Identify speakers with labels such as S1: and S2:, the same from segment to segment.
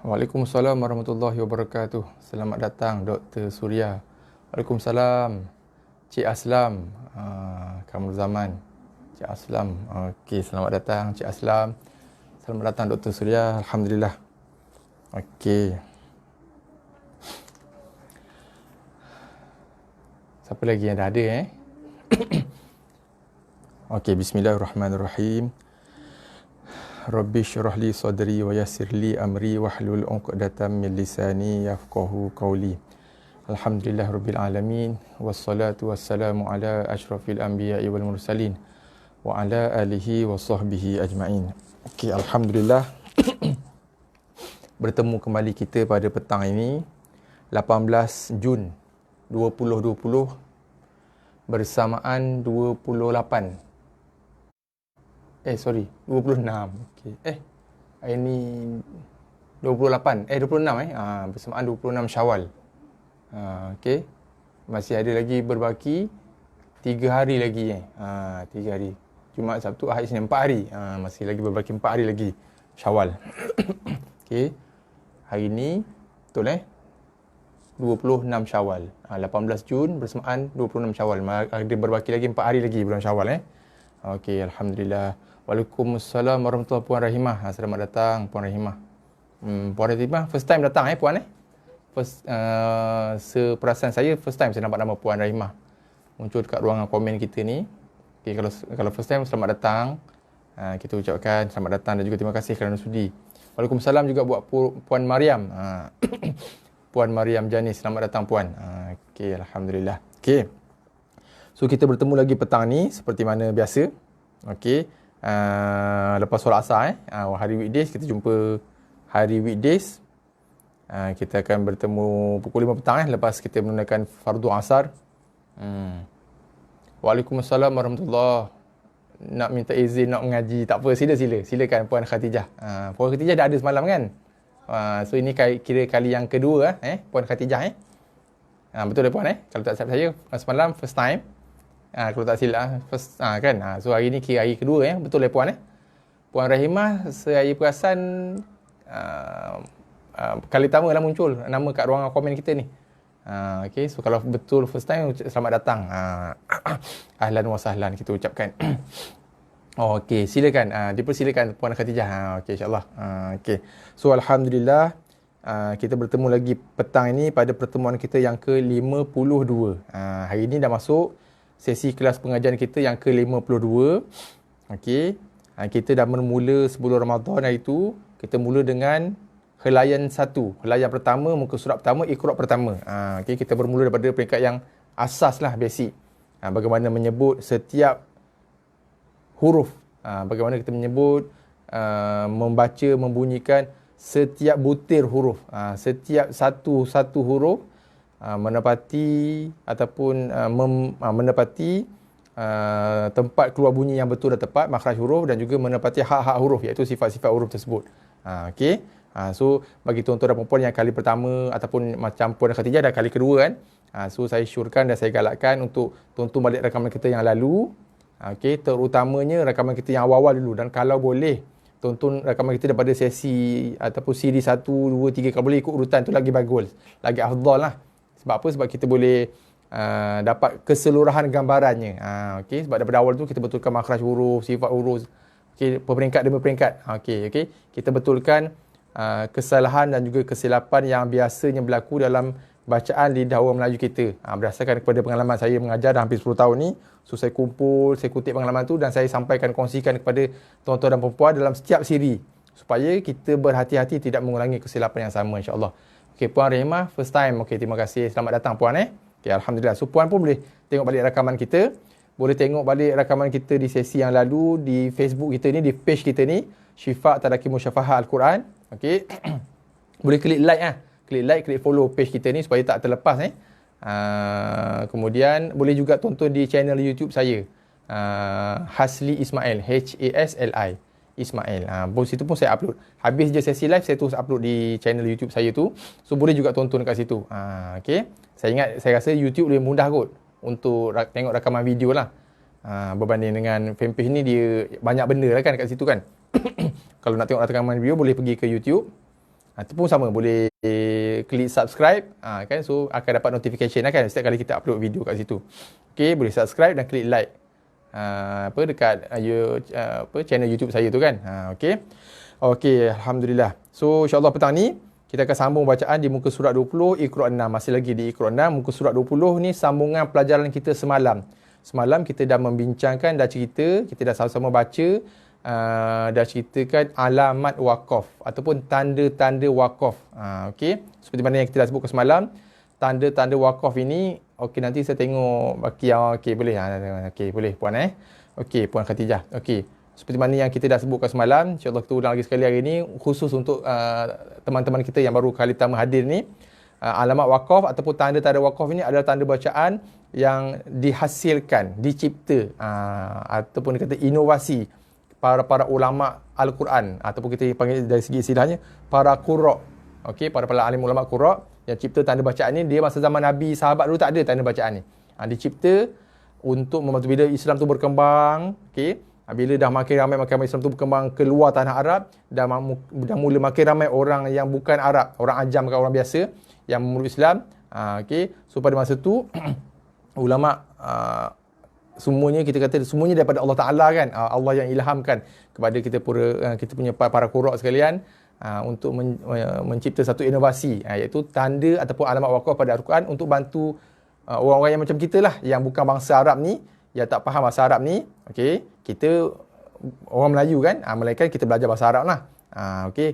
S1: Waalaikumsalam warahmatullahi wabarakatuh. Selamat datang Dr. Surya. Waalaikumsalam. Cik Aslam. Kamu zaman. Cik Aslam. Okey, selamat datang Cik Aslam. Selamat datang Dr. Surya. Alhamdulillah. Okey. Siapa lagi yang dah ada Okey, bismillahirrahmanirrahim. Rabbi syrah li sadri wa yassir li amri wahlul 'uqdatam min lisani yafqahu qawli. Alhamdulillah rabbil alamin wassalatu wassalamu ala asyrafil anbiya'i wal mursalin wa ala alihi wa sahbihi ajma'in. Okey, alhamdulillah. Bertemu kembali kita pada petang ini 18 Jun 2020 bersamaan 26. Okey. Hari ni 26. 26 bersamaan 26 Syawal. Okey. Masih ada lagi berbaki 3 hari lagi 3 hari. Jumaat, Sabtu, Ahad, Isnin, 4 hari. Masih lagi berbaki 4 hari lagi Syawal. Okey. Hari ni betul 26 Syawal. 18 Jun bersamaan 26 Syawal. Ada berbaki lagi 4 hari lagi bulan Syawal Okey, alhamdulillah. Waalaikumsalam warahmatullahi Puan Rahimah. Selamat datang Puan Rahimah. Puan Rahimah first time datang Puan First seperasaan saya first time saya nampak nama Puan Rahimah muncul dekat ruangan komen kita ni. Okey, kalau first time selamat datang. Kita ucapkan selamat datang dan juga terima kasih kerana sudi. Waalaikumsalam juga buat Puan Mariam. Puan Mariam Janis, selamat datang Puan. Okey, alhamdulillah. Okey. So kita bertemu lagi petang ni seperti mana biasa. Okey. Lepas solat asar hari weekdays kita jumpa hari weekdays. Kita akan bertemu pukul 5 petang lepas kita menunaikan fardu asar. Waalaikumsalam warahmatullahi. Nak minta izin nak mengaji tak apa, silakan Puan Khatijah. Puan Khatijah dah ada semalam kan? So ini kira kali yang kedua Puan Khatijah betul Puan kalau tak silap saya semalam first time. Kalau tak silap first kan. So hari ni kira hari kedua betul Puan Puan Rahimah saya perasan kali pertama lah muncul nama kat ruangan komen kita ni. Okay, so kalau betul first time selamat datang. Ahlan wa sahlan kita ucapkan. Okey, silakan dipersilakan Puan Khatijah. Okey, insya-Allah. Okey. So alhamdulillah kita bertemu lagi petang ini pada pertemuan kita yang ke-52. Hari ini dah masuk sesi kelas pengajian kita yang ke-52. Okey. Kita dah bermula sebelum Ramadan hari itu, kita mula dengan helaian 1. Helaian pertama, muka surat pertama, Iqra pertama. Okey, kita bermula daripada peringkat yang asas lah, basic. Bagaimana menyebut setiap huruf. Bagaimana kita menyebut, membaca, membunyikan setiap butir huruf. Setiap satu huruf menepati ataupun menepati tempat keluar bunyi yang betul dan tepat, makhraj huruf, dan juga menepati hak-hak huruf, iaitu sifat-sifat huruf tersebut. Okey. So bagi tuan-tuan dan puan-puan yang kali pertama ataupun macam Puan Khatijah dah kali kedua kan. So saya syorkan dan saya galakkan untuk tonton balik rakaman kita yang lalu. Okey, terutamanya rakaman kita yang awal-awal dulu, dan kalau boleh tonton rakaman kita daripada sesi ataupun siri 1, 2, 3, kalau boleh ikut urutan tu lagi bagus, lagi afdal lah. Sebab apa? Sebab kita boleh dapat keseluruhan gambarannya. Okey, sebab daripada awal tu kita betulkan makhraj huruf, sifat huruf, okey, peringkat demi peringkat. Okey, kita betulkan kesalahan dan juga kesilapan yang biasanya berlaku dalam bacaan lidah orang Melayu kita. Berdasarkan kepada pengalaman saya mengajar dah hampir 10 tahun ni, so saya kumpul, saya kutip pengalaman tu dan saya sampaikan, kongsikan kepada tuan-tuan dan puan-puan dalam setiap siri supaya kita berhati-hati tidak mengulangi kesilapan yang sama, insya-Allah. Okey, Puan Rehmah, first time. Okey, terima kasih. Selamat datang Puan. Okey, alhamdulillah. So Puan pun boleh tengok balik rakaman kita. Boleh tengok balik rakaman kita di sesi yang lalu di Facebook kita ni, di page kita ni, Syifa Tadaki Musyafahah Al-Quran. Okey. Boleh klik like Klik like, klik follow page kita ni supaya tak terlepas kemudian boleh juga tonton di channel YouTube saya. Hasli Ismail, Hasli Ismail. Situ pun saya upload. Habis je sesi live, saya terus upload di channel YouTube saya tu. So boleh juga tonton kat situ. Okey. Saya rasa YouTube lebih mudah kot untuk tengok rakaman video lah. Berbanding dengan fanpage ni, dia banyak benda lah kan kat situ kan. Kalau nak tengok rakaman video boleh pergi ke YouTube. Itu pun sama, boleh klik subscribe kan, so akan dapat notification lah kan setiap kali kita upload video kat situ. Okey, boleh subscribe dan klik like dekat channel YouTube saya tu kan. Okey, alhamdulillah. So insya-Allah petang ni kita akan sambung bacaan di muka surat 20 Iqra 6. Masih lagi di Iqra 6, muka surat 20 ni sambungan pelajaran kita semalam. Semalam kita dah membincangkan, dah cerita, kita dah sama-sama baca, dah ceritakan alamat wakaf ataupun tanda-tanda wakaf. Okey, seperti mana yang kita dah sebutkan semalam, tanda-tanda wakaf ini, okey, nanti saya tengok baki yang okey boleh. Okey, boleh Puan Okey, Puan Khatijah. Okey, seperti mana yang kita dah sebutkan semalam, insya-Allah kita ulang lagi sekali hari ini khusus untuk teman-teman kita yang baru kali pertama hadir ni. Alamat wakaf ataupun tanda-tanda wakaf ini adalah tanda bacaan yang dihasilkan, dicipta ataupun dikata inovasi para ulama Al-Quran, ataupun kita panggil dari segi istilahnya para qurra. Okey, para alim ulama qurra yang cipta tanda bacaan ni. Dia masa zaman Nabi, sahabat dulu tak ada tanda bacaan ni. Dicipta untuk membantu bila Islam tu berkembang. Okey, bila dah makin ramai Islam tu berkembang keluar tanah Arab, dah mula makin ramai orang yang bukan Arab, orang ajam ke orang biasa yang memeluk Islam. Okey, so pada masa tu ulama semuanya kita kata semuanya daripada Allah Ta'ala kan. Allah yang ilhamkan kepada kita punya para qurra sekalian untuk mencipta satu inovasi, iaitu tanda ataupun alamat wakaf pada Al-Quran untuk bantu orang-orang yang macam kita lah, yang bukan bangsa Arab ni, yang tak faham bahasa Arab ni. Okey, kita orang Melayu kan, melainkan kita belajar bahasa Arab lah. Okey,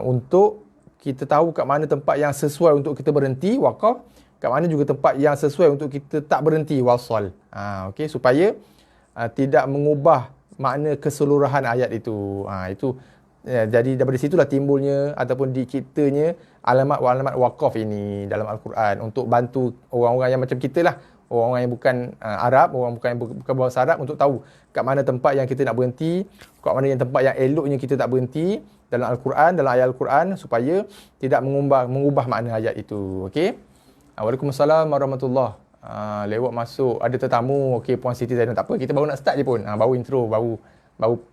S1: untuk kita tahu kat mana tempat yang sesuai untuk kita berhenti wakaf, kat mana juga tempat yang sesuai untuk kita tak berhenti wasal. Okey, supaya tidak mengubah makna keseluruhan ayat itu. Jadi daripada situlah timbulnya ataupun diciptanya alamat wakaf ini dalam Al-Quran untuk bantu orang-orang yang macam kita lah, orang-orang yang bukan Arab, orang bukan bahasa Arab, untuk tahu kat mana tempat yang kita nak berhenti, kat mana yang tempat yang eloknya kita tak berhenti dalam Al-Quran, dalam ayat Al-Quran, supaya tidak mengubah makna ayat itu. Okey. Waalaikumsalam warahmatullahi. Lewat masuk ada tetamu. Okey, Puan Siti Zainal, tak apa, kita baru nak start je pun. Baru intro, baru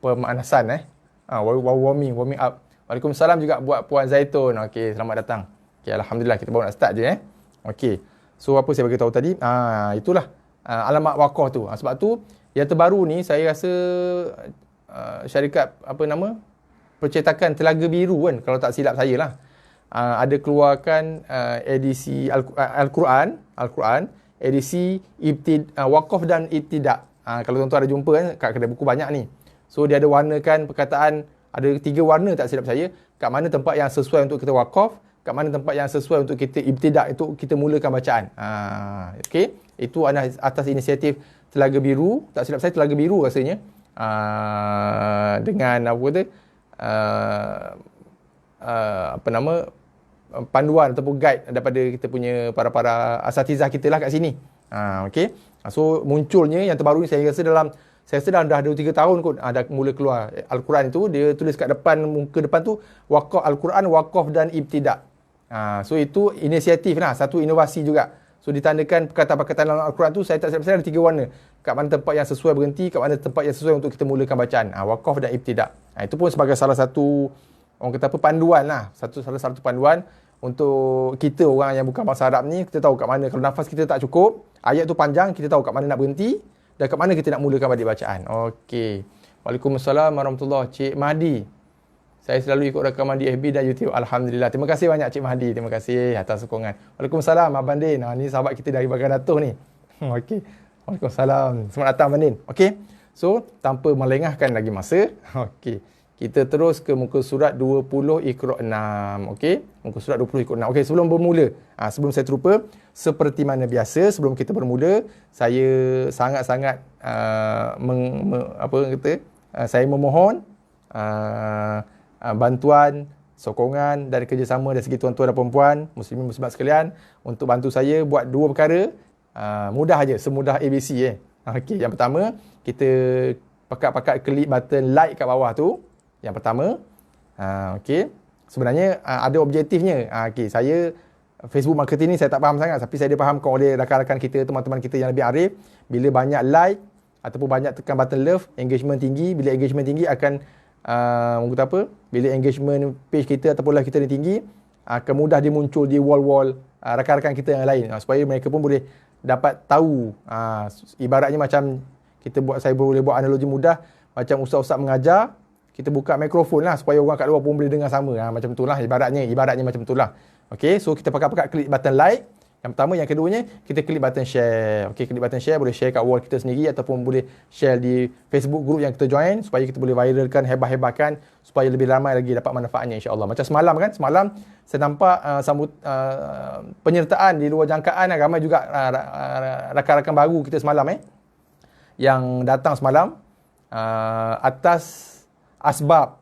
S1: pemanasan baru warming up. Waalaikumsalam juga buat Puan Zaitun. Okey, selamat datang. Okey, alhamdulillah kita baru nak start je Okey. So apa saya bagi tahu tadi? Itulah alamat wakaf tu. Sebab tu yang terbaru ni saya rasa syarikat percetakan Telaga Biru kan, kalau tak silap saya lah, ada keluarkan edisi Al-Quran edisi wakaf dan ibtidak. Kalau tuan-tuan ada jumpa kan kat kedai buku banyak ni. So dia ada warnakan perkataan, ada 3 warna tak silap saya, kat mana tempat yang sesuai untuk kita wakaf, kat mana tempat yang sesuai untuk kita ibtidak, itu kita mulakan bacaan. Okey, itu atas inisiatif Telaga Biru, tak silap saya Telaga Biru rasanya, dengan panduan ataupun guide daripada kita punya para asatizah kita lah kat sini. Okey. So munculnya yang terbaru ni saya rasa dah 2-3 tahun kot dah mula keluar Al-Quran itu. Dia tulis kat depan, muka depan tu wakaf Al-Quran, wakaf dan ibtidak. So itu inisiatif lah, satu inovasi juga So ditandakan perkataan-perkataan dalam Al-Quran tu, saya tak silap saya ada 3 warna. Kat mana tempat yang sesuai berhenti, kat mana tempat yang sesuai untuk kita mulakan bacaan. Waqaf dan ibtidak. Itu pun sebagai salah satu, orang kata apa, panduan lah. Salah satu panduan untuk kita orang yang bukan bangsa Arab ni. Kita tahu kat mana, kalau nafas kita tak cukup, ayat tu panjang, kita tahu kat mana nak berhenti dan kat mana kita nak mulakan balik bacaan. Okey. Waalaikumsalam warahmatullahi. Cik Mahdi, saya selalu ikut rakaman di FB dan YouTube. Alhamdulillah. Terima kasih banyak Cik Mahdi. Terima kasih atas sokongan. Waalaikumsalam Abang Din. Ni sahabat kita dari Bagan Datuk ni. Okey. Waalaikumsalam. Selamat datang Abang Din. Okey. So, tanpa melengahkan lagi masa. Okey. Kita terus ke muka surat 20 Iqra' 6. Okey. Muka surat 20 Iqra' 6. Okey, sebelum bermula. Sebelum saya terlupa. Seperti mana biasa, sebelum kita bermula, saya sangat-sangat saya memohon bantuan, sokongan dan kerjasama dari segi tuan-tuan dan puan-puan, muslimin muslimat sekalian untuk bantu saya buat 2 perkara. Mudah aja, semudah ABC. Okey, yang pertama, kita pakat-pakat klik button like kat bawah tu. Yang pertama. Okey. Sebenarnya ada objektifnya. Okey, saya Facebook marketing ni saya tak faham sangat, tapi saya difahamkan oleh rakan-rakan kita, teman-teman kita yang lebih arif. Bila banyak like ataupun banyak tekan button love, engagement tinggi. Bila engagement tinggi akan kata apa? Bila engagement page kita ataupun live kita ni tinggi, akan mudah dia muncul di wall-wall rakan-rakan kita yang lain, supaya mereka pun boleh dapat tahu. Ibaratnya macam saya boleh buat analogi mudah, macam ustaz-ustaz mengajar, kita buka mikrofon lah supaya orang kat luar pun boleh dengar sama. Macam itulah ibaratnya macam itulah. Okey, so kita pakat-pakat klik button like. Yang pertama, yang keduanya kita klik button share. Okey, klik button share, boleh share kat wall kita sendiri ataupun boleh share di Facebook group yang kita join supaya kita boleh viralkan, hebah-hebahkan supaya lebih ramai lagi dapat manfaatnya insya-Allah. Macam semalam kan, semalam saya nampak penyertaan di luar jangkaan, ramai juga rakan-rakan baru kita semalam yang datang semalam atas asbab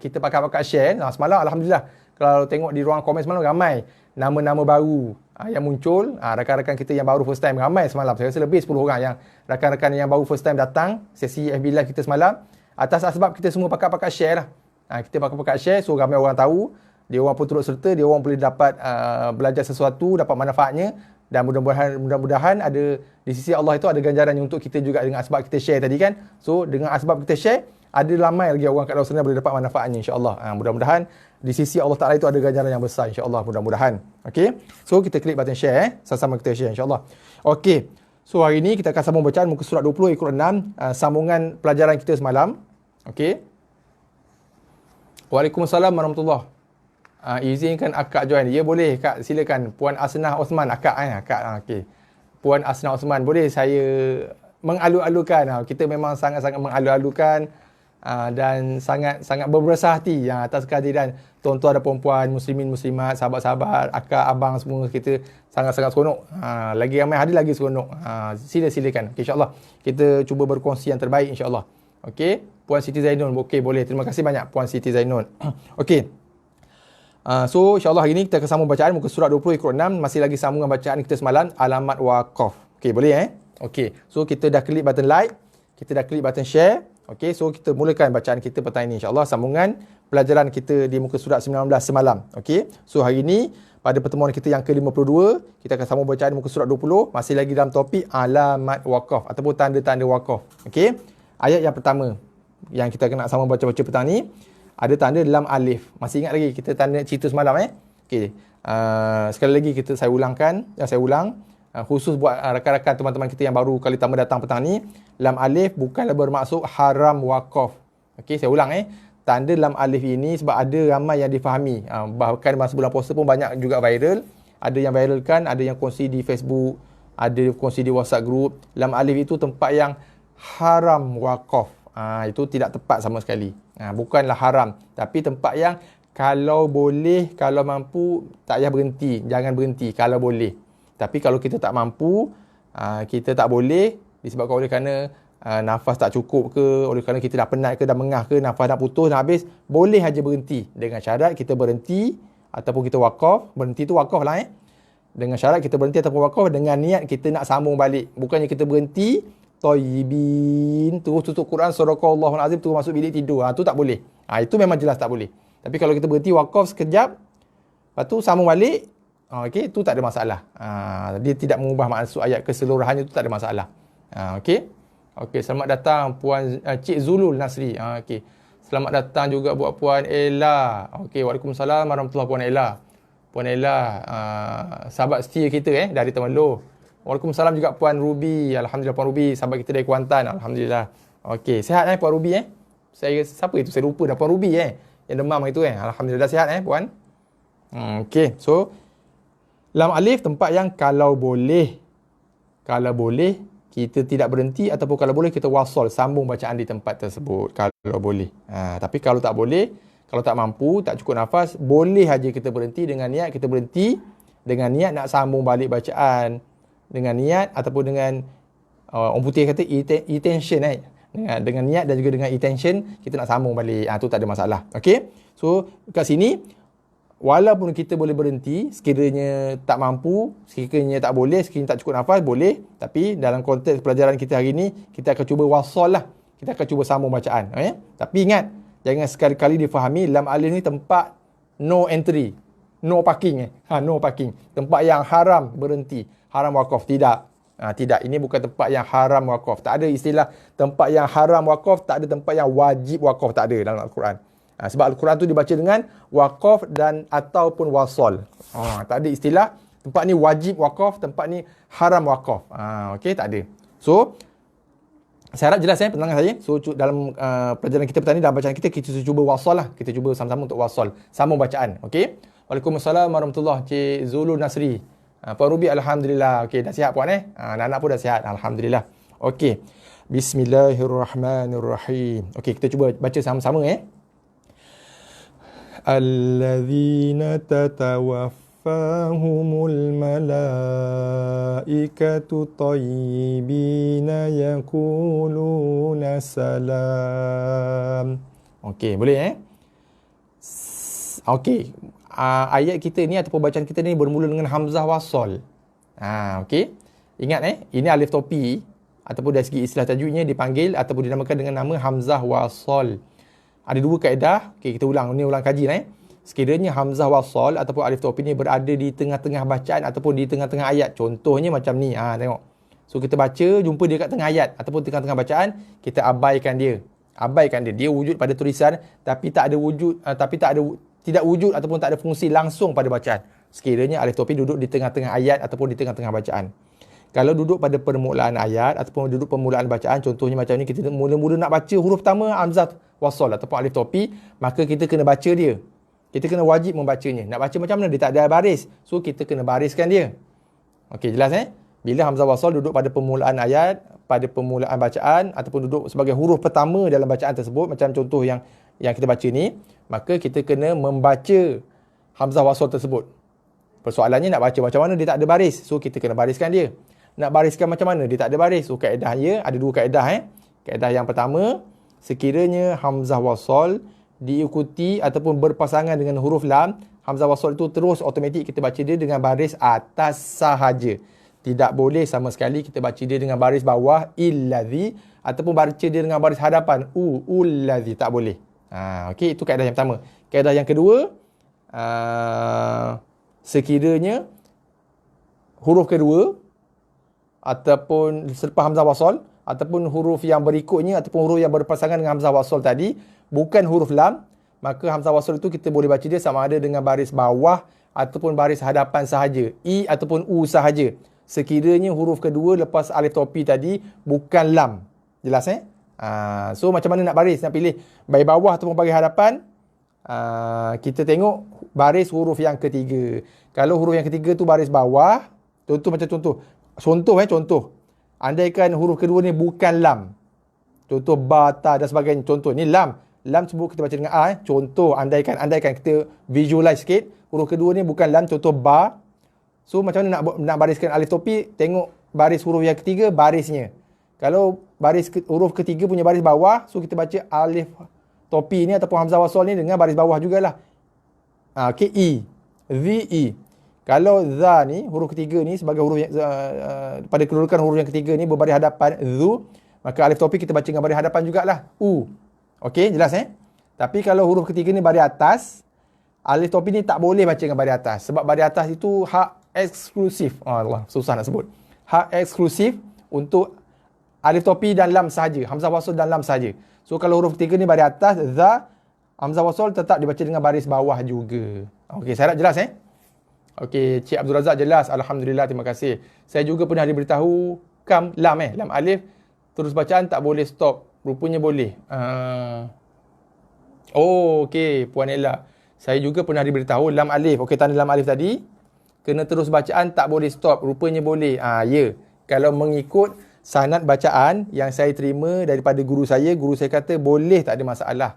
S1: kita pakat-pakat share. Semalam alhamdulillah, kalau tengok di ruang komen semalam ramai nama-nama baru yang muncul. Rakan-rakan kita yang baru first time ramai semalam. Saya rasa lebih 10 orang yang rakan-rakan yang baru first time datang sesi FB Live kita semalam. Atas asbab kita semua pakat-pakat share lah. Kita pakat-pakat share, so ramai orang tahu. Dia orang pun turut serta, dia orang boleh dapat belajar sesuatu, dapat manfaatnya. Dan mudah-mudahan ada di sisi Allah itu ada ganjarannya untuk kita juga dengan asbab kita share tadi kan. So dengan asbab kita share, ada ramai lagi orang kat luar sana boleh dapat manfaatnya insya-Allah. Mudah-mudahan di sisi Allah Taala itu ada ganjaran yang besar insya-Allah, mudah-mudahan. Okey. So kita klik button share sama-sama kita share insya-Allah. Okey. So hari ini kita akan sambung bacaan muka surat 20 Iqra' 6, sambungan pelajaran kita semalam. Okey. Waalaikumsalam warahmatullahi. Izinkan akak join. Ya boleh kak, silakan. Puan Asnah Osman, akak okey. Puan Asnah Osman, boleh saya mengalu-alukan. Kita memang sangat-sangat mengalu-alukan dan sangat-sangat berbesar hati atas kehadiran tuan-tuan dan puan-puan, muslimin muslimat, sahabat-sahabat, akak, abang semua, kita sangat-sangat seronok. Lagi ramai hadir lagi seronok. Silakan. Okay, insya-Allah kita cuba berkongsi yang terbaik insya-Allah. Okey, Puan Siti Zainun. Okey, boleh. Terima kasih banyak Puan Siti Zainun. Okey. So insya-Allah hari ini kita akan sambung bacaan muka surat 20 Iqra' 6, masih lagi sambungan bacaan kita semalam, alamat waqaf. Okey, boleh Okey. So kita dah klik button like, kita dah klik button share. Okey, so kita mulakan bacaan kita petang ini insya-Allah, sambungan pelajaran kita di muka surat 19 semalam. Okey. So hari ini pada pertemuan kita yang ke-52, kita akan sambung bacaan muka surat 20, masih lagi dalam topik alamat waqaf ataupun tanda-tanda waqaf. Okey. Ayat yang pertama yang kita nak sambung baca petang ni, ada tanda lam alif. Masih ingat lagi kita tanda cerita semalam Okey. Sekali lagi saya ulang. Khusus buat rakan-rakan teman-teman kita yang baru kali pertama datang petang ni, lam alif bukanlah bermaksud haram waqaf. Okey, saya ulang tanda lam alif ini sebab ada ramai yang difahami. Bahkan masa bulan puasa pun banyak juga viral. Ada yang viralkan, ada yang kongsi di Facebook, ada kongsi di WhatsApp group. Lam alif itu tempat yang haram waqaf. Itu tidak tepat sama sekali. Bukanlah haram, tapi tempat yang kalau boleh, kalau mampu, tak payah berhenti. Jangan berhenti kalau boleh. Tapi kalau kita tak mampu, kita tak boleh disebabkan oleh kerana nafas tak cukup ke, oleh kerana kita dah penat ke, dah mengah ke, nafas dah putus, dah habis, boleh aja berhenti. Dengan syarat kita berhenti ataupun kita waqaf. Berhenti tu waqaf lah Dengan syarat kita berhenti ataupun waqaf dengan niat kita nak sambung balik. Bukannya kita berhenti, Tayyibin, terus tutup Quran, Sadaqallahul Azim, terus masuk bilik tidur. Tu tak boleh. Itu memang jelas tak boleh. Tapi kalau kita berhenti waqaf sekejap, lepas tu sambung balik, Okey, itu tak ada masalah. Dia tidak mengubah maksud ayat keseluruhannya, itu tak ada masalah. Okey. Okey, selamat datang Puan Cik Zulul Nasri. Okey. Selamat datang juga buat Puan Ella. Okey, Waalaikumsalam warahmatullahi Puan Ella. Puan Ella, sahabat setia kita dari Temerloh. Waalaikumsalam juga Puan Ruby. Alhamdulillah Puan Ruby, sahabat kita dari Kuantan. Alhamdulillah. Okey, sihat Puan Ruby Saya siapa itu? Saya lupa dah Puan Ruby yang demam itu Alhamdulillah sihat Puan. Okey, so lam alif tempat yang kalau boleh kita tidak berhenti ataupun kalau boleh kita wasal, sambung bacaan di tempat tersebut kalau boleh. Tapi kalau tak boleh, kalau tak mampu, tak cukup nafas, boleh aja kita berhenti dengan niat kita berhenti dengan niat nak sambung balik bacaan, dengan niat ataupun dengan orang putih kata intention dengan niat dan juga dengan intention kita nak sambung balik. Tu tak ada masalah. Okey. So kat sini walaupun kita boleh berhenti, sekiranya tak mampu, sekiranya tak boleh, sekiranya tak cukup nafas, boleh. Tapi dalam konteks pelajaran kita hari ini, kita akan cuba wasal lah. Kita akan cuba sambung bacaan. Tapi ingat, jangan sekali-kali difahami lam alif ni tempat no entry. No parking. No parking. Tempat yang haram berhenti. Haram wakaf. Tidak. Tidak. Ini bukan tempat yang haram wakaf. Tak ada istilah tempat yang haram wakaf. Tak ada tempat yang wajib wakaf. Tak ada dalam Al-Quran. Sebab Al-Quran tu dibaca dengan waqaf dan ataupun wasal. Tak ada istilah tempat ni wajib waqaf, tempat ni haram waqaf. Okey, tak ada. So, saya harap jelas pendengar saya. So, dalam pelajaran kita petang ni, dalam bacaan kita cuba wasal lah. Kita cuba sama-sama untuk wasal. Sambung bacaan. Okey. Waalaikumsalam warahmatullahi Cik Zulul Nasri. Puan Ruby, Alhamdulillah. Okey, dah sihat Puan anak-anak pun dah sihat. Alhamdulillah. Okey. Bismillahirrahmanirrahim. Okey, kita cuba baca sama-sama Alladzina tatawaffahumul malaikatu tayyibina yaquluna salam. Okey, boleh Okey. Ayat kita ni ataupun bacaan kita ni bermula dengan hamzah wasal. Okey. Ingat ini alif topi ataupun dari segi istilah tajwidnya dipanggil ataupun dinamakan dengan nama hamzah wasal. Ada dua kaedah. Okey, kita ulang kaji Sekiranya hamzah wasal ataupun alif topi ni berada di tengah-tengah bacaan ataupun di tengah-tengah ayat. Contohnya macam ni. Tengok. So kita baca, jumpa dia kat tengah ayat ataupun tengah-tengah bacaan, kita abaikan dia. Dia wujud pada tulisan tapi tak ada wujud tidak wujud ataupun tak ada fungsi langsung pada bacaan. Sekiranya alif topi duduk di tengah-tengah ayat ataupun di tengah-tengah bacaan. Kalau duduk pada permulaan ayat ataupun duduk permulaan bacaan, contohnya macam ni, kita mula-mula nak baca huruf pertama hamzah wasal ataupun alif topi, maka kita kena baca dia. Kita kena wajib membacanya. Nak baca macam mana? Dia tak ada baris. So, kita kena bariskan dia. Okey, jelas Bila hamzah wasal duduk pada permulaan ayat, pada permulaan bacaan ataupun duduk sebagai huruf pertama dalam bacaan tersebut, macam contoh yang kita baca ni, maka kita kena membaca hamzah wasal tersebut. Persoalannya nak baca macam mana? Dia tak ada baris. So, kita kena bariskan dia. Nak bariskan macam mana? Dia tak ada baris. So, kaedahnya ada dua kaedah. Kaedah yang pertama, sekiranya hamzah wasal diikuti ataupun berpasangan dengan huruf lam, hamzah wasal itu terus automatik kita baca dia dengan baris atas sahaja. Tidak boleh sama sekali kita baca dia dengan baris bawah, illadzi, ataupun baca dia dengan baris hadapan, ulladzi. Tak boleh. Okey, itu kaedah yang pertama. Kaedah yang kedua, sekiranya huruf kedua ataupun selepas hamzah wasal ataupun huruf yang berikutnya ataupun huruf yang berpasangan dengan hamzah wasal tadi bukan huruf lam, maka hamzah wasal itu kita boleh baca dia sama ada dengan baris bawah ataupun baris hadapan sahaja, i ataupun u sahaja. Sekiranya huruf kedua lepas alif topi tadi bukan lam. Jelas so macam mana nak baris? Nak pilih baris bawah ataupun baris hadapan? Kita tengok baris huruf yang ketiga. Kalau huruf yang ketiga tu baris bawah, contoh, andaikan huruf kedua ni bukan lam, contoh ba, ta dan sebagainya, contoh ni lam sebut kita baca dengan a. Contoh, andaikan kita visualize sikit, huruf kedua ni bukan lam, contoh ba. So macam mana nak bariskan alif topi? Tengok baris huruf yang ketiga, barisnya. Kalau baris huruf ketiga punya baris bawah, so kita baca alif topi ni ataupun hamzah wasal ni dengan baris bawah jugalah. Okey, i, vi. Kalau za ni, huruf ketiga ni sebagai huruf yang, pada kedudukan huruf yang ketiga ni berbaris hadapan, zu, maka alif topi kita baca dengan baris hadapan jugalah, u. Okey, jelas Tapi kalau huruf ketiga ni baris atas, alif topi ni tak boleh baca dengan baris atas. Sebab baris atas itu hak eksklusif. Allah, susah nak sebut. Hak eksklusif untuk alif topi dan lam sahaja. Hamzah wasl dan lam sahaja. So kalau huruf ketiga ni baris atas, za, hamzah wasl tetap dibaca dengan baris bawah juga. Okey, saya harap jelas Okey, Cik Abdul Razak jelas. Alhamdulillah, terima kasih. Saya juga pernah diberitahu lam alif terus bacaan tak boleh stop. Rupanya boleh. Okey, Puan Ella. Saya juga pernah diberitahu lam alif. Okey, tanda lam alif tadi kena terus bacaan tak boleh stop. Rupanya boleh. Ya. Kalau mengikut sanad bacaan yang saya terima daripada guru saya kata boleh, tak ada masalah.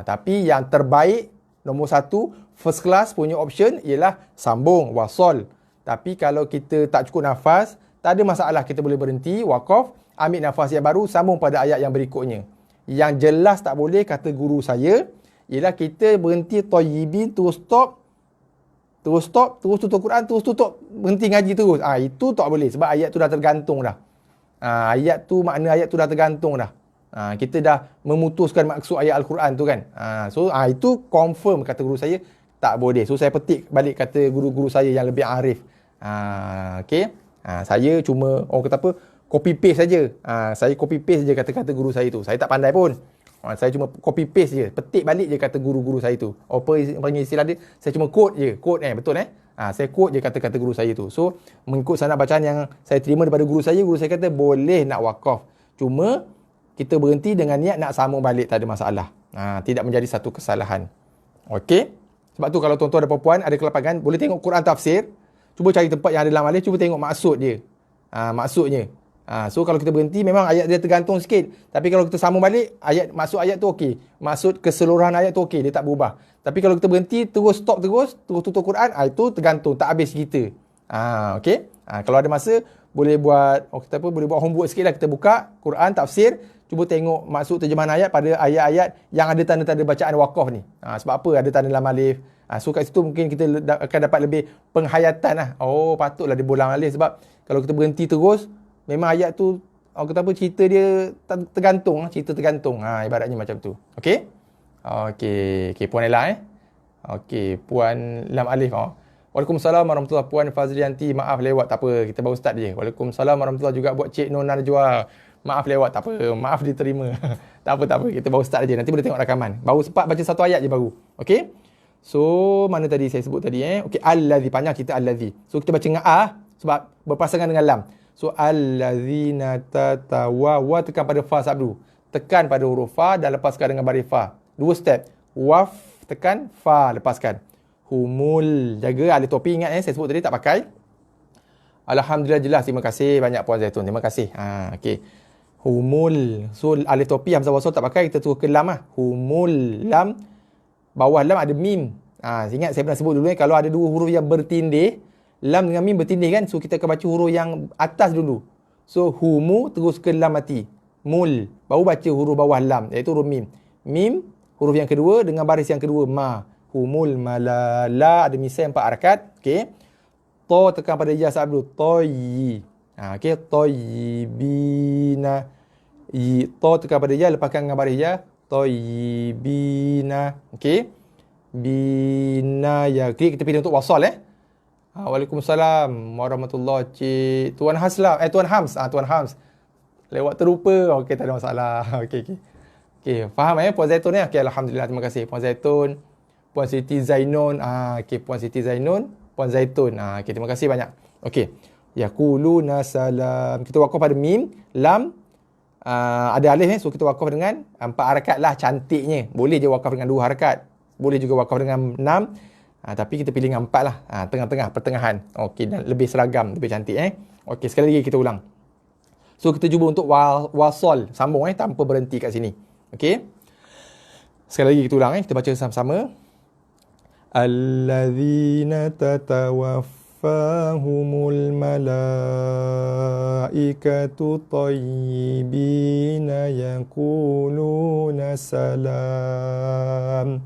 S1: Tapi yang terbaik nombor 1 first class punya option ialah sambung wasol. Tapi kalau kita tak cukup nafas, tak ada masalah, kita boleh berhenti, wakaf, ambil nafas yang baru, sambung pada ayat yang berikutnya. Yang jelas tak boleh kata guru saya ialah kita berhenti thayyibin, terus stop, terus tutup Quran, terus tutup, berhenti ngaji terus. Itu tak boleh sebab ayat tu dah tergantung dah. Makna ayat tu dah tergantung dah. Kita dah memutuskan maksud ayat Al-Quran tu kan. Itu confirm kata guru saya tak boleh. So saya petik balik kata guru-guru saya yang lebih arif. Okey. Saya cuma orang kata apa, copy paste saja. Saya copy paste je kata-kata guru saya tu. Saya tak pandai pun. Saya cuma copy paste je, petik balik je kata guru-guru saya tu. Apa panggil istilah dia? Saya cuma quote je, betul saya quote je kata-kata guru saya tu. So mengikut sanad bacaan yang saya terima daripada guru saya kata boleh nak wakaf. Cuma kita berhenti dengan niat nak sambung balik, tak ada masalah. Tidak menjadi satu kesalahan. Okey. Sebab tu kalau tuan-tuan dan puan ada kelapangan, boleh tengok Quran tafsir. Cuba cari tempat yang ada dalam alif, cuba tengok maksud dia. Maksudnya. So kalau kita berhenti, memang ayat dia tergantung sikit. Tapi kalau kita sambung balik, maksud ayat tu okey. Maksud keseluruhan ayat tu okey, dia tak berubah. Tapi kalau kita berhenti, terus stop terus tutup Quran, itu tergantung, tak habis kita. Okey. Kalau ada masa, boleh buat homework sikit lah. Kita buka Quran tafsir, cuba tengok maksud terjemahan ayat pada ayat-ayat yang ada tanda-tanda bacaan wakaf ni. Sebab apa ada tanda lam alif. So kat situ mungkin kita akan dapat lebih penghayatan lah. Patutlah dia bolang alif. Sebab kalau kita berhenti terus, memang ayat tu, cerita dia tergantung. Ibaratnya macam tu. Okey? Okey, Puan Ella Okey, Puan Lam Alif. Waalaikumsalam warahmatullahi Puan Fazlianti. Maaf lewat, tak apa. Kita baru start je. Waalaikumsalam warahmatullahi juga buat Cik Nona Najwa. Maaf lewat, tak apa. Maaf diterima. tak apa. Kita baru start je. Nanti boleh tengok rakaman. Baru sempat baca satu ayat je baru. Okey? So, mana tadi saya sebut tadi Okey, allazi, panjang cerita allazi. So, kita baca dengan sebab berpasangan dengan lam. So, allazina tatawa tekan pada fa sabdu. Tekan pada huruf fa dan lepaskan dengan baris fa. 2 step. Waf, tekan, fa, lepaskan. Humul, jaga alif topi, ingat saya sebut tadi tak pakai. Alhamdulillah jelas, terima kasih banyak Puan Zaitun, terima kasih. Okey. Humul, so alif topi hamzah wasl tak pakai, kita turun ke lam Humul, lam, bawah lam ada mim. Ingat saya pernah sebut dulu kalau ada dua huruf yang bertindih, lam dengan mim bertindih kan, so kita akan baca huruf yang atas dulu. So humu terus ke lam mati. Mul, baru baca huruf bawah lam, iaitu huruf mim. Mim, huruf yang kedua dengan baris yang kedua, ma. Humul malala, ada misai 4 harakat. Okey. To tekan pada ya sabdu. Toyi. Okey. Toyibina. To tekan pada ya, lepaskan dengan baris ya. Toyibina. Okey. Bina ya. Okey, kita pilih untuk wasal Waalaikumsalam warahmatullahi Cik Tuan Haslam. Tuan Hams. Tuan Hams. Lewat terlupa. Okey, tak ada masalah. Okey. Okey, faham Puan Zaitun Okey, alhamdulillah, terima kasih Puan Zaitun. Puan Siti Zainun. Okey, Puan Siti Zainun, Puan Zaitun. Okey, terima kasih banyak. Okey. Yaquluna salam. Kita wakaf pada mim, lam, ada alif so kita wakaf dengan 4 harakat lah cantiknya. Boleh je wakaf dengan 2 harakat. Boleh juga wakaf dengan 6. Tapi kita pilih dengan 4 lah. Tengah-tengah, pertengahan. Okey, dan lebih seragam, lebih cantik Okey, sekali lagi kita ulang. So kita cuba untuk wasol, sambung tanpa berhenti kat sini. Okey. Sekali lagi kita ulang kita baca sama-sama. Allazina tatawaffahumul malaikatu tayyibina yaquluna salam.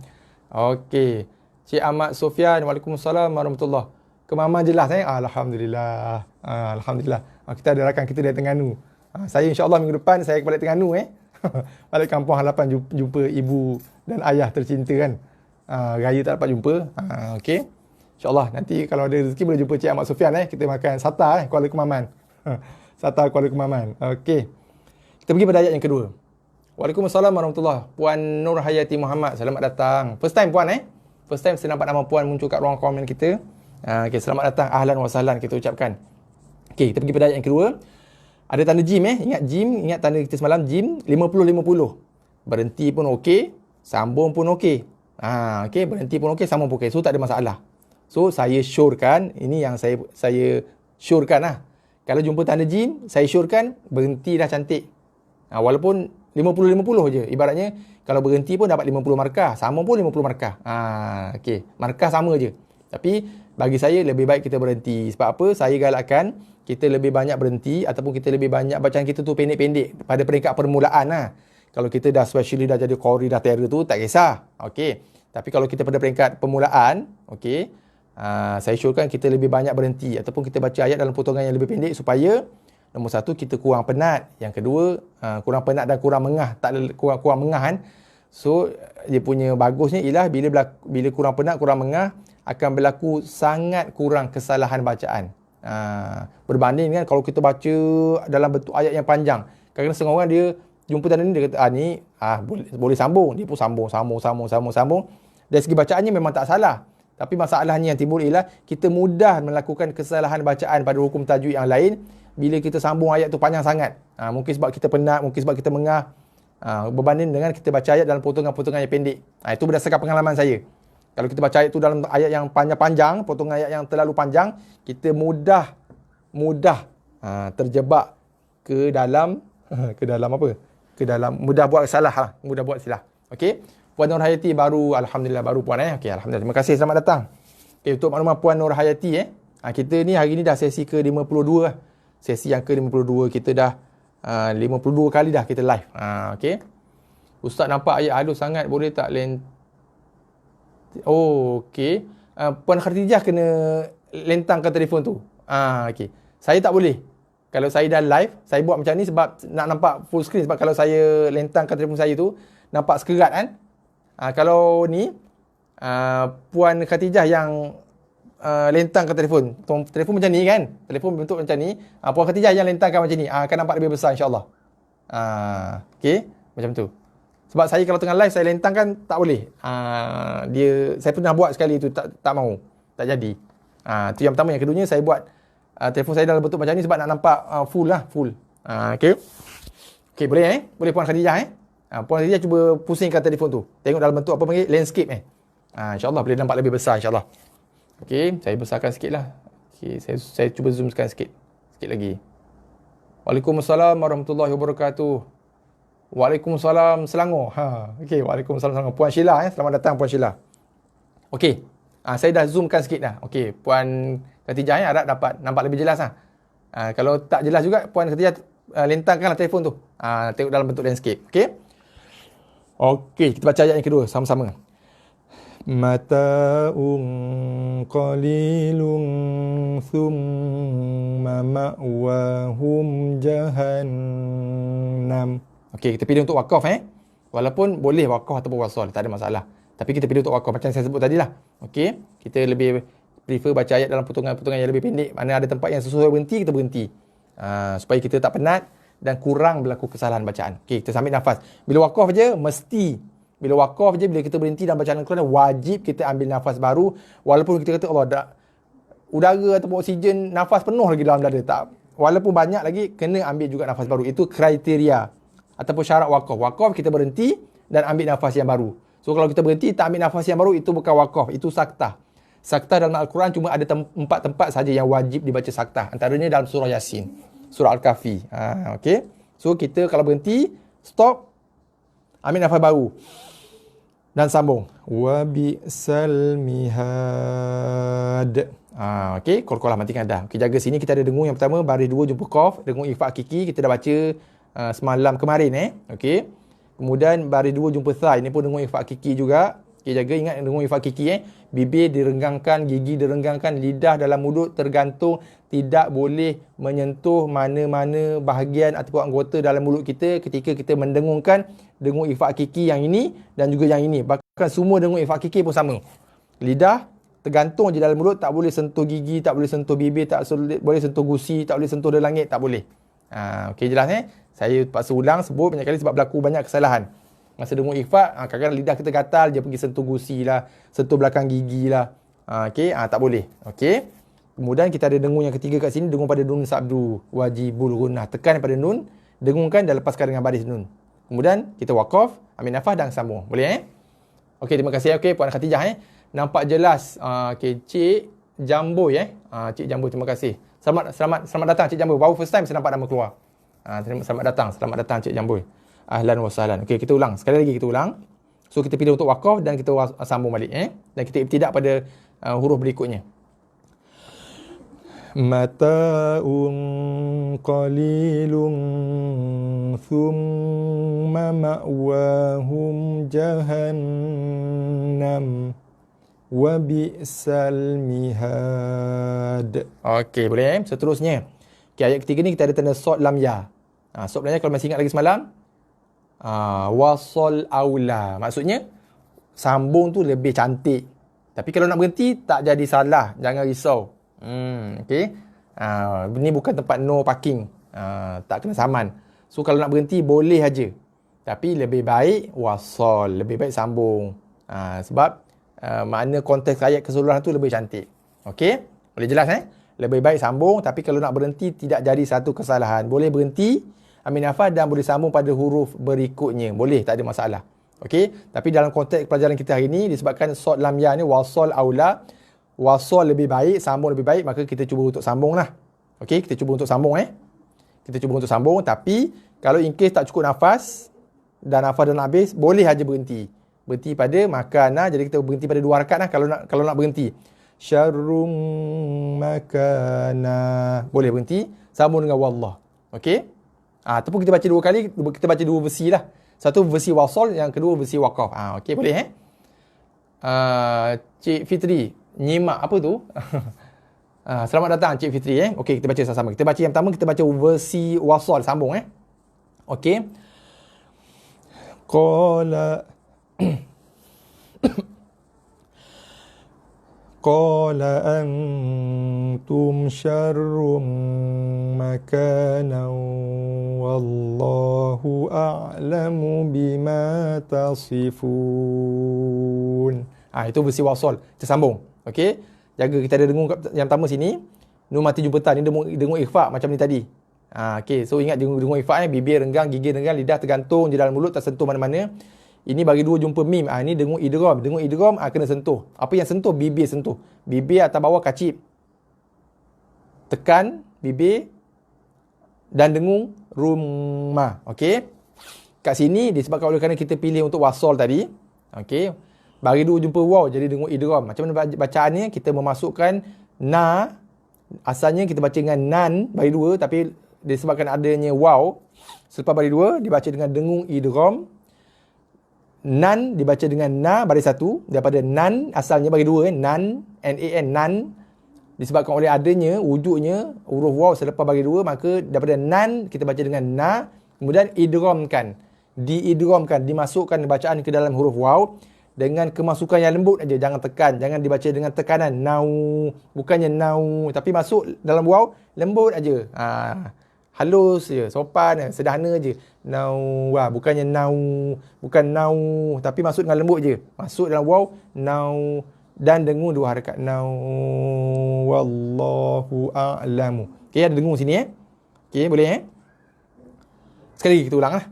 S1: Okey. Cik Ahmad Sofian, Waalaikumsalam warahmatullahi. Ke Mama jelas Alhamdulillah. Alhamdulillah. Kita ada rakan kita dari Terengganu. Saya insya-Allah minggu depan saya balik Terengganu balik kampung halapan jumpa ibu dan ayah tercinta kan. Raya tak dapat jumpa. Okey. InsyaAllah nanti kalau ada rezeki boleh jumpa Cik Ahmad Sufian kita makan Sata Kuala Kemaman. Sata Kuala Kemaman. Okey. Kita pergi pada ayat yang kedua. Waalaikumsalam warahmatullahi. Puan Nur Hayati Muhammad, selamat datang. First time puan First time saya nampak nama puan muncul kat ruang komen kita. Okey, selamat datang. Ahlan wa sahlan kita ucapkan. Okey, kita pergi pada ayat yang kedua. Ada tanda jim Ingat jim, ingat tanda kita semalam jim 50-50. Berhenti pun okey, sambung pun okey. Okey, berhenti pun okey, sambung pun okey. So tak ada masalah. So saya syorkan, ini yang saya syorkan lah. Kalau jumpa tanda jim, saya syorkan berhenti dah cantik. Walaupun 50-50 je. Ibaratnya kalau berhenti pun dapat 50 markah, sambung pun 50 markah. Okey, markah sama je. Tapi bagi saya lebih baik kita berhenti. Sebab apa? Saya galakkan kita lebih banyak berhenti ataupun kita lebih banyak bacaan kita tu pendek-pendek pada peringkat permulaan lah. Kalau kita dah specially dah jadi qari dah terror tu tak kisah. Okey. Tapi kalau kita pada peringkat permulaan, okey, saya syorkan kita lebih banyak berhenti ataupun kita baca ayat dalam potongan yang lebih pendek supaya nombor satu kita kurang penat, yang kedua kurang penat dan kurang mengah, tak kurang mengah kan. So dia punya bagusnya ialah bila kurang penat, kurang mengah akan berlaku sangat kurang kesalahan bacaan. Berbanding dengan kalau kita baca dalam bentuk ayat yang panjang. Kadang-kadang setengah orang dia jumpa tanda ni dia kata boleh sambung, dia pun sambung. Dari segi bacaannya memang tak salah. Tapi masalahnya yang timbul ialah kita mudah melakukan kesalahan bacaan pada hukum tajwid yang lain bila kita sambung ayat tu panjang sangat. Mungkin sebab kita penat, mungkin sebab kita mengah. Berbanding dengan kita baca ayat dalam potongan-potongan yang pendek. Itu berdasarkan pengalaman saya. Kalau kita baca ayat tu dalam ayat yang panjang-panjang, potongan ayat yang terlalu panjang, kita mudah terjebak ke dalam apa? Ke dalam mudah buat salah, mudah buat silap. Okey. Puan Nur Hayati alhamdulillah baru puan Okey, alhamdulillah. Terima kasih, selamat datang. Okey, untuk maklumat Puan Nur Hayati kita ni hari ni dah sesi ke-52 lah. Sesi yang ke-52 kita dah 52 kali dah kita live. Okey. Ustaz nampak ayat halus sangat, boleh tak okey. Puan Khadijah kena lentangkan telefon tu. Okey. Saya tak boleh. Kalau saya dah live, saya buat macam ni sebab nak nampak full screen. Sebab kalau saya lentangkan telefon saya tu, nampak sekerat kan. Kalau ni, Puan Khadijah yang lentangkan telefon. Telefon macam ni kan. Telefon bentuk macam ni. Puan Khadijah yang lentangkan macam ni. Akan nampak lebih besar insyaAllah. Okey. Macam tu. Sebab saya kalau tengah live, saya lentangkan tak boleh. Saya pernah buat sekali tu, tak mau. Tak jadi. Tu yang pertama. Yang keduanya, saya buat telefon saya dalam bentuk macam ni sebab nak nampak full lah. Full. Okey. Okey, boleh Boleh Puan Khadijah Puan Khadijah cuba pusingkan telefon tu. Tengok dalam bentuk apa panggil? Landscape InsyaAllah boleh nampak lebih besar insyaAllah. Okey, saya besarkan sikit lah. Okey, saya cuba zoomkan sikit. Sikit lagi. Waalaikumsalam warahmatullahi wabarakatuh. Waalaikumsalam Selangor. Okey, waalaikumsalam Selangor. Puan Sheila selamat datang Puan Sheila. Okey. Saya dah zoomkan sikit dah. Okey, Puan Khadijah harap dapat nampak lebih jelas kalau tak jelas juga Puan Khadijah lentangkanlah telefon tu. Tengok dalam bentuk landscape. Okey. Okey, kita baca ayat yang kedua sama-sama. Mata'un qalilun thumma ma'wahum jahannam. Okey, kita pilih untuk wakaf Walaupun boleh wakaf ataupun wasal, tak ada masalah. Tapi kita pilih untuk wakaf macam saya sebut tadi lah. Okey, kita lebih prefer baca ayat dalam potongan-potongan yang lebih pendek. Mana ada tempat yang sesuai berhenti, kita berhenti. Supaya kita tak penat dan kurang berlaku kesalahan bacaan. Okey, kita sambil nafas. Bila wakaf je, bila kita berhenti dalam bacaan Al-Quran, wajib kita ambil nafas baru. Walaupun kita kata Allah, udara ataupun oksigen, nafas penuh lagi dalam dada. Tak. Walaupun banyak lagi, kena ambil juga nafas baru. Itu kriteria ataupun syarat wakaf. Wakaf kita berhenti dan ambil nafas yang baru. So kalau kita berhenti, tak ambil nafas yang baru, itu bukan wakaf. Itu saktah. Saktah dalam Al-Quran cuma ada 4 tempat saja yang wajib dibaca saktah. Antaranya dalam surah Yasin, surah Al-Kahfi. Okey. So kita kalau berhenti, stop, ambil nafas baru dan sambung. Wa bi'sal mihad. Okey, kol-kolah matikan dah. Okey, jaga sini kita ada dengung yang pertama, baris 2 jumpa qaf, dengung ifa hakiki kita dah baca semalam kemarin Okey. Kemudian baris 2 jumpa tha, ini pun dengung ifa hakiki juga. Okey, jaga ingat dengung ifa hakiki bibir direnggangkan, gigi direnggangkan, lidah dalam mulut tergantung, tidak boleh menyentuh mana-mana bahagian ataupun anggota dalam mulut kita ketika kita mendengungkan dengung ifa hakiki yang ini dan juga yang ini. Kan semua dengung ikhfa kikir pun sama. Lidah tergantung je dalam mulut, tak boleh sentuh gigi, tak boleh sentuh bibir, tak boleh sentuh gusi, tak boleh sentuh dari langit, tak boleh. Okey, jelas Saya terpaksa ulang sebut banyak kali sebab berlaku banyak kesalahan. Masa dengung ikhfa, kadang-kadang lidah kita gatal, dia pergi sentuh gusi lah, sentuh belakang gigi lah. Okey, tak boleh. Okey. Kemudian kita ada dengung yang ketiga kat sini, dengung pada nun sabdu, wajibul gunnah. Tekan pada nun, dengungkan dan lepaskan dengan baris nun. Kemudian kita waqaf, ambil nafas dan sambung. Boleh Okey, terima kasih. Okey, Puan Khatijah nampak jelas. Okey, Cik Jamboy Cik Jamboy, terima kasih. Selamat datang Cik Jamboy. Baru first time saya nampak nama keluar. Selamat datang Cik Jamboy. Ahlan wa sahlan. Okey, kita ulang. Sekali lagi kita ulang. So kita pilih untuk waqaf dan kita sambung balik Dan kita ibtidak pada huruf berikutnya. Mata'un qalilun thumma ma'wahum jahannam wa bi'sal mihad. Okey, boleh seterusnya. Okey, ayat ketiga ni kita ada tanda sod lam ya. Sod lam ya kalau masih ingat lagi semalam, wasol aula. Maksudnya sambung tu lebih cantik. Tapi kalau nak berhenti tak jadi salah, jangan risau. Okey. Ini bukan tempat no parking. Tak kena saman. So kalau nak berhenti boleh aja. Tapi lebih baik wasol, lebih baik sambung. Sebab makna konteks ayat keseluruhan tu lebih cantik. Okey? Boleh jelas Lebih baik sambung, tapi kalau nak berhenti tidak jadi satu kesalahan. Boleh berhenti, ambil nafas dan boleh sambung pada huruf berikutnya. Boleh, tak ada masalah. Okey? Tapi dalam konteks pelajaran kita hari ini disebabkan sod lam ya ni wasol aula, wasol lebih baik, sambung lebih baik, maka kita cuba untuk sambung lah. Okey, kita cuba untuk sambung Kita cuba untuk sambung, tapi kalau in case tak cukup nafas dan nafas dah nak habis, boleh aja berhenti. Berhenti pada makana, jadi kita berhenti pada 2 rakaat kalau nak berhenti. Syarrum makana. Boleh berhenti, sambung dengan wallah. Okey? Ataupun kita baca 2 kali, kita baca 2 versi lah. Satu versi wasol, yang kedua versi waqaf. Okey, boleh Cik Fitri, nyimak apa tu? Selamat datang Cik Fitri Okey, kita baca sama-sama. Kita baca yang pertama, kita baca versi wasol, sambung Okey. Qala Qala antum syarrum makanan wallahu a'lamu bima tasifun. Itu versi wasol. Kita sambung. Okey. Jaga kita ada dengung yang pertama sini. Nun mati jumpetan ni dengung ikhfa macam ni tadi. Okey. So ingat dengung ikhfa bibir renggang, gigi renggang, lidah tergantung je dalam mulut, tak sentuh mana-mana. Ini bagi 2 jumpa mim. Ini dengung idgham. Dengung idgham kena sentuh. Apa yang sentuh? Bibir sentuh. Bibir atas bawah kacip. Tekan bibir dan dengung rumah. Okey. Kat sini disebabkan oleh kerana kita pilih untuk wasol tadi. Okey. Bagi 2 jumpa waw jadi dengung idgham. Macam mana bacaannya? Kita memasukkan na. Asalnya kita baca dengan nan bagi 2, tapi disebabkan adanya waw, selepas bagi 2 dibaca dengan dengung idgham. Nan dibaca dengan na baris 1 daripada nan asalnya bagi 2 nan, N-A-N, nan. Disebabkan oleh adanya wujudnya huruf waw selepas bagi 2, maka daripada nan kita baca dengan na, kemudian idghamkan, diidghamkan, dimasukkan bacaan ke dalam huruf waw dengan kemasukan yang lembut aja, jangan tekan, jangan dibaca dengan tekanan nau, bukannya nau, tapi masuk dalam waw lembut aja. Halus je, sopan, sederhana je. Nau, bukannya nau, bukan nau, tapi masuk dengan lembut je. Masuk dalam waw, nau, dan dengung 2 harakat. Nau, wallahu a'lamu. Okey, ada dengung sini Okey, boleh Sekali lagi kita ulang lah.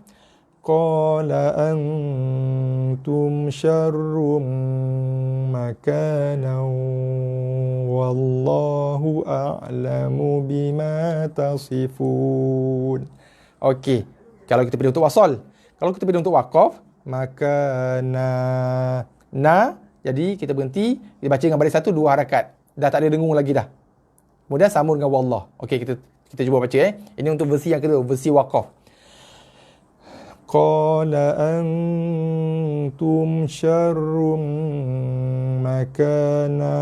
S1: Qala antum syarrum makanan wallahu a'lamu bima tasifun. Okey. Kalau kita pilih untuk wasol. Kalau kita pilih untuk waqaf, maka na, jadi kita berhenti, kita baca dengan baris 1 2 harakat. Dah tak ada dengung lagi dah. Kemudian sambung dengan wallah. Okey, kita cuba baca Ini untuk versi yang kedua, versi waqaf. Qala antum syarrum makana.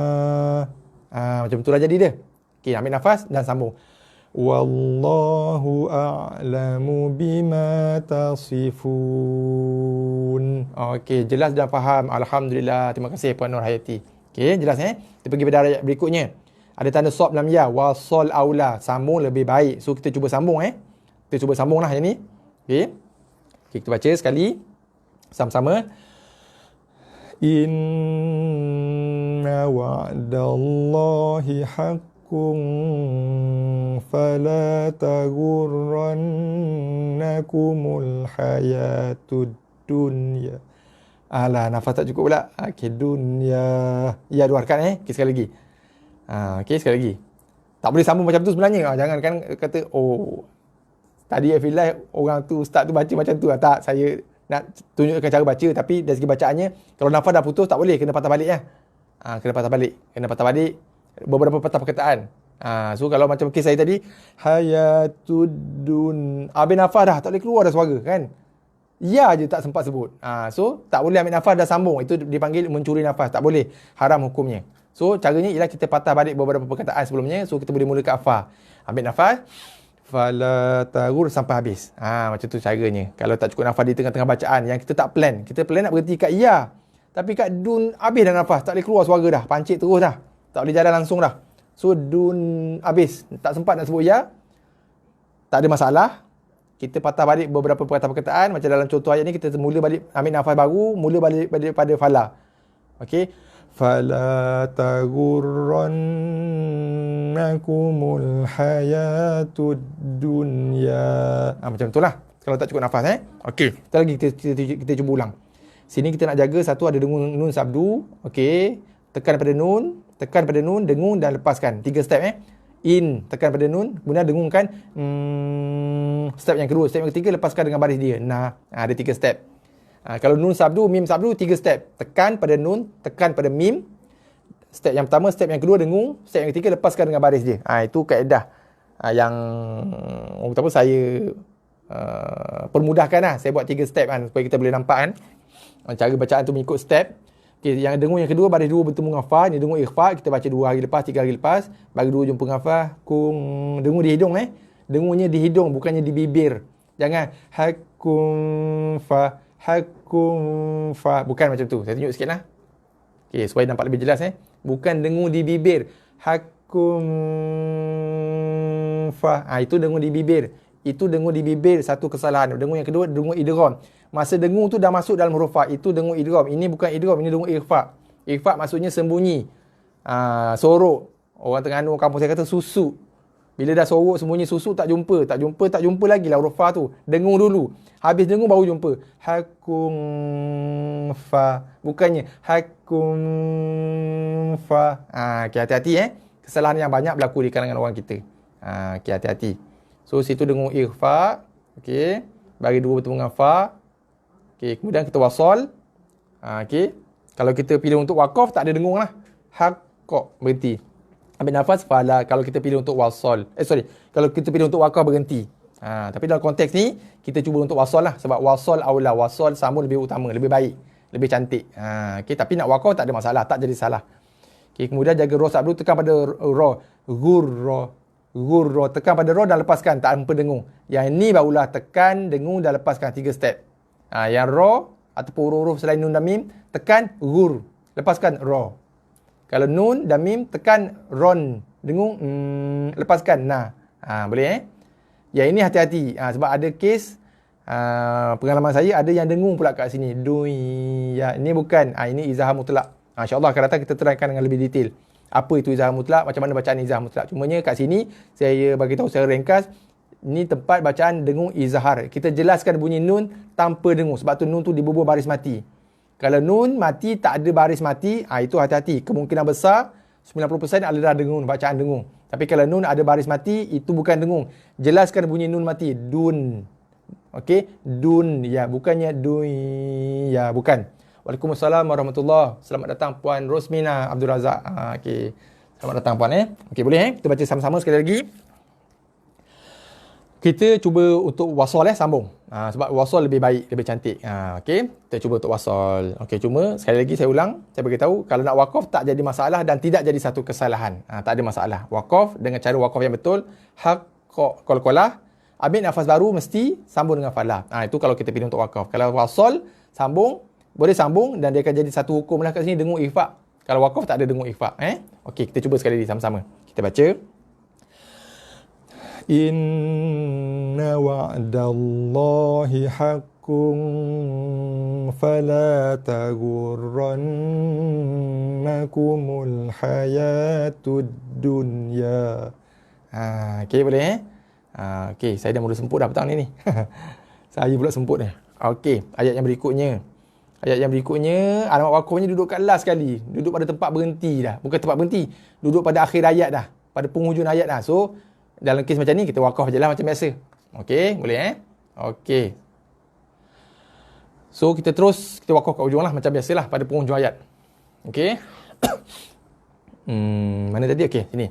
S1: Macam itulah jadi dia. Okey, ambil nafas dan sambung. Wallahu a'lamu bima tasifun. Okey, jelas dan faham. Alhamdulillah. Terima kasih Puan Nur Hayati. Okey, jelas Kita pergi pada ayat berikutnya. Ada tanda sop dalam ya. Wasol aula. Sambung lebih baik. So, kita cuba sambung Kita cuba sambung lah yang ni. Okey. Okay, kita baca sekali. Sama-sama. Inna wa'dallahi haqqun fala taghurrannakumul hayatud dunya. Alah, nafas tak cukup pula. Okey, dunya. Ya, dua harakat Okay, sekali lagi. Okey, sekali lagi. Tak boleh sambung macam tu sebenarnya. Jangan kan kata, tadi I feel like orang tu, ustaz tu baca macam tu. Tak, saya nak tunjukkan cara baca. Tapi dari segi bacaannya, kalau nafas dah putus, tak boleh. Kena patah balik Kena patah balik. Beberapa patah perkataan. So kalau macam kes saya tadi, hayatuddun. Habis nafas dah, tak boleh keluar dah suara kan. Ya je tak sempat sebut. So tak boleh ambil nafas dah sambung. Itu dipanggil mencuri nafas. Tak boleh. Haram hukumnya. So caranya ialah kita patah balik beberapa perkataan sebelumnya. So kita boleh mula ke afa. Ambil nafas. Fala taghur sampai habis. Macam tu caranya. Kalau tak cukup nafas di tengah-tengah bacaan yang kita tak plan. Kita plan nak berhenti kat ya. Tapi kat dun habis dah nafas. Tak boleh keluar suara dah. Pancit terus dah. Tak boleh jalan langsung dah. So dun habis. Tak sempat nak sebut ya. Tak ada masalah. Kita patah balik beberapa perkataan. Macam dalam contoh ayat ni, kita mula balik ambil nafas baru. Mula balik pada fala. Okey. Fala taghurrannakumul hayatud dunya. Macam itulah. Kalau tak cukup nafas Okey. Kita cuba ulang. Sini kita nak jaga satu ada dengung nun sabdu. Okey. Tekan pada nun, dengung dan lepaskan. 3 step In, tekan pada nun, kemudian dengungkan. Step yang kedua, step yang ketiga lepaskan dengan baris dia. Ada 3 step. Kalau nun sabdu, mim sabdu, 3 step. Tekan pada nun, tekan pada mim. Step yang pertama, step yang kedua dengung, step yang ketiga lepaskan dengan baris dia. Itu kaedah yang orang kata apa, saya permudahkan lah. Saya buat 3 step supaya kita boleh nampak cara bacaan tu mengikut step. Okay, yang dengung yang kedua, baris 2 bertemu dengan fa. Ni dengung ikhfa, kita baca 2 hari lepas, 3 hari lepas. Bagi 2 jumpa dengan fa. Dengung di hidung Dengungnya di hidung, bukannya di bibir. Jangan hakum fa. Bukan macam tu. Saya tunjuk sikit lah. Okay, supaya nampak lebih jelas Bukan dengung di bibir. Hakum fa. Itu dengung di bibir. Itu dengung di bibir, satu kesalahan. Dengung yang kedua, dengung idgham. Masa dengung tu dah masuk dalam huruf fa. Itu dengung idgham. Ini bukan idgham, ini dengung ikhfa. Ikhfa maksudnya sembunyi. Sorok. Orang Terengganu kampung saya kata susu. Bila dah sorok sembunyi susu, tak jumpa lagi lah huruf fa tu. Dengung dulu. Habis dengung baru jumpa. Hakum fa. Bukannya hakum fa. Okay, hati-hati kesalahan yang banyak berlaku di kalangan orang kita. Okay, hati-hati. So situ dengung ikhfa. Okey. Bagi 2 bertemu dengan fa. Okey, kemudian kita wasal. Okey. Kalau kita pilih untuk waqaf, tak ada dengung lah. Haqqa, berhenti. Ambil nafas, fala. Kalau kita pilih untuk wasal. Kalau kita pilih untuk waqaf, berhenti. Tapi dalam konteks ni, kita cuba untuk wasal lah. Sebab wasal aula. Wasal sambung lebih utama, lebih baik, lebih cantik. Okey, tapi nak waqaf tak ada masalah. Tak jadi salah. Okey, kemudian jaga roh sabdu, tekan pada roh. Gurro, tekan pada roh dan lepaskan tanpa dengung. Yang ni barulah tekan, dengung dan lepaskan 3 step. Yang roh ataupun huruf selain nun dan mim, tekan gur, lepaskan roh. Kalau nun dan mim, tekan ron, dengung, lepaskan na. Boleh Yang ini hati-hati. Sebab ada kes pengalaman saya, ada yang dengung pula kat sini. Duya. Ini bukan. Ini izahar mutlak. InsyaAllah akan datang kita terangkan dengan lebih detail. Apa itu izahar mutlak, macam mana bacaan izahar mutlak. Cumanya kat sini, saya bagi tahu secara ringkas, ni tempat bacaan dengung izahar. Kita jelaskan bunyi nun tanpa dengung. Sebab tu nun tu dibubur baris mati. Kalau nun mati, tak ada baris mati, itu hati-hati. Kemungkinan besar, 90% adalah dengung, bacaan dengung. Tapi kalau nun ada baris mati, itu bukan dengung. Jelaskan bunyi nun mati. Dun. Okey? Dun. Ya, bukannya dun. Ya, bukan. Waalaikumsalam warahmatullahi. Selamat datang Puan Rosmina Abdul Razak. Okey. Selamat datang Puan Okey, boleh Kita baca sama-sama sekali lagi. Kita cuba untuk wasal sambung. Sebab wasal lebih baik, lebih cantik. Okey. Kita cuba untuk wasal. Okey, cuma sekali lagi saya ulang, saya beritahu kalau nak waqaf tak jadi masalah dan tidak jadi satu kesalahan. Tak ada masalah. Waqaf dengan cara waqaf yang betul, haq qalqalah, ambil nafas baru mesti sambung dengan falah. Itu kalau kita pilih untuk wakaf. Kalau wasal, sambung, boleh sambung dan dia akan jadi satu hukum lah kat sini, dengung ikhfa. Kalau wakaf tak ada dengung ikhfa. Okey, kita cuba sekali lagi sama-sama. Kita baca. Inna wa'dallahi haqqun fala taghurrannakumul hayatud dunya. Okey, boleh okey, saya dah mula semput dah petang ni. Saya pula semput dah. Okey, ayat yang berikutnya. Alamat wakafnya duduk kat last sekali. Duduk pada tempat berhenti dah. Bukan tempat berhenti. Duduk pada akhir ayat dah. Pada penghujung ayat dah. So, dalam kes macam ni, kita wakaf je lah macam biasa. Okey, boleh Okey. So, kita wakaf kat ujung lah macam biasalah pada penghujung ayat. Okey. Mana tadi? Okey, sini.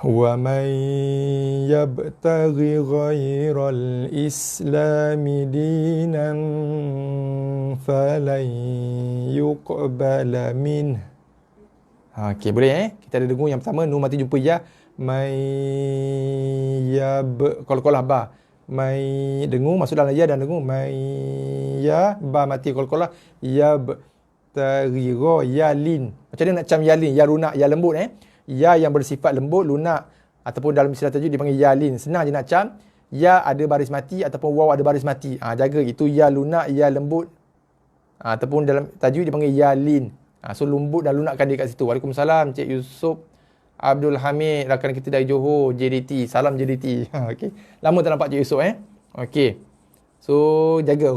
S1: وَمَنْ يَبْتَغِ غَيْرَ الْإِسْلَامِ دِينًا فَلَنْ يُقْبَلَ مِنْهُ. Okey, boleh Kita ada dengung yang pertama, nun mati jumpa ya. Qalqalah ba. Dengung masuk dalam ya dan dengung. Ya, ba mati qalqalah. Yabtaghi yalin. Macam mana nak cam yalin? Ya lunak, ya lembut Ya yang bersifat lembut, lunak, ataupun dalam istilah tajwid dipanggil ya lin. Senang je nak cam. Ya ada baris mati ataupun waw ada baris mati. Jaga itu ya lunak, ya lembut. Ataupun dalam tajwid dipanggil ya lin. So lembut dan lunakkan dia kat situ. Waalaikumsalam Cik Yusof Abdul Hamid, rakan kita dari Johor, JDT. Salam JDT. Okey. Lama tak nampak Cik Yusof Okey. So jaga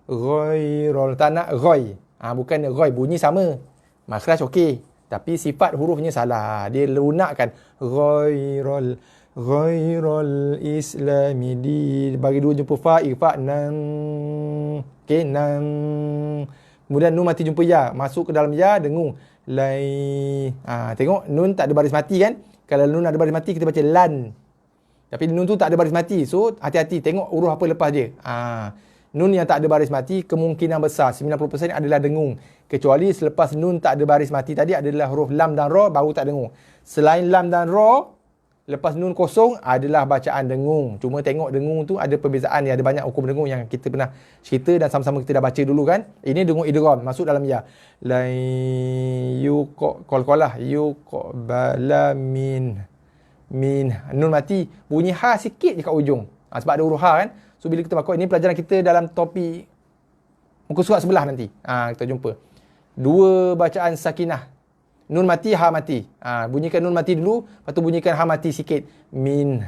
S1: ghairul tak nak ghoi. Bukan ghoi, bunyi sama. Makhraj okey. Tapi sifat hurufnya salah. Dia lunakkan. Ghairul islami di. Bagi dua jumpa fa, ikhfa, nan. Okey, nan. Kemudian nun mati jumpa ya. Masuk ke dalam ya, dengung. Lai. Tengok, nun tak ada baris mati kan? Kalau nun ada baris mati, kita baca lan. Tapi nun tu tak ada baris mati. So, hati-hati. Tengok huruf apa lepas dia. Nun yang tak ada baris mati, kemungkinan besar 90% adalah dengung. Kecuali selepas nun tak ada baris mati tadi adalah huruf lam dan ra, baru tak dengung. Selain lam dan ra, lepas nun kosong adalah bacaan dengung. Cuma tengok dengung tu ada perbezaan. Ada banyak hukum dengung yang kita pernah cerita dan sama-sama kita dah baca dulu kan. Ini dengung idgham, masuk dalam ya. La qalqalah yuqbala min. Nun mati, bunyi ha sikit je kat ujung. Sebab ada huruf ha kan. So bila kita wakaf, ini pelajaran kita dalam topik muka surat sebelah nanti. Kita jumpa. Dua bacaan sakinah. Nun mati, ha mati. Bunyikan nun mati dulu, lepas tu bunyikan ha mati sikit. Min.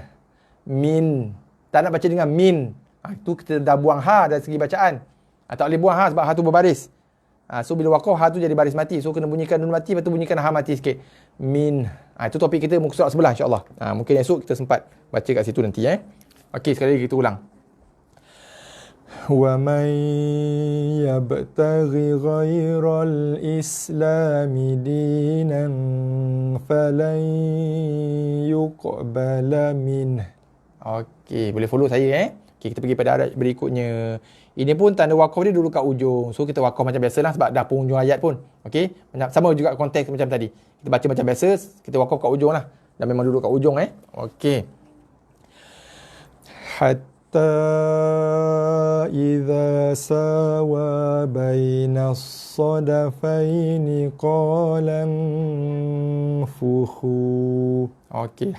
S1: Tak nak baca dengan min. Itu kita dah buang ha dari segi bacaan. Tak boleh buang ha sebab ha tu berbaris. So bila wakaf, ha tu jadi baris mati. So kena bunyikan nun mati, lepas tu bunyikan ha mati sikit. Min. Itu topik kita muka surat sebelah insyaAllah. Mungkin esok kita sempat baca kat situ nanti. Okey, sekali lagi kita ulang. وَمَنْ يَبْتَغِ غَيْرَ الْإِسْلَامِ دِينًا فَلَنْ يُقْبَلَ مِنْهُ. Okey, boleh follow saya Okey, kita pergi pada ayat berikutnya. Ini pun tanda wakaf dia dulu kat ujung. So kita wakaf macam biasalah sebab dah penghujung ayat pun. Okey, sama juga konteks macam tadi. Kita baca macam biasa, kita wakaf kat ujung lah. Dan memang duduk kat ujung Okey. إذا ساوى بين الصدفين قال انفخوا. Okey,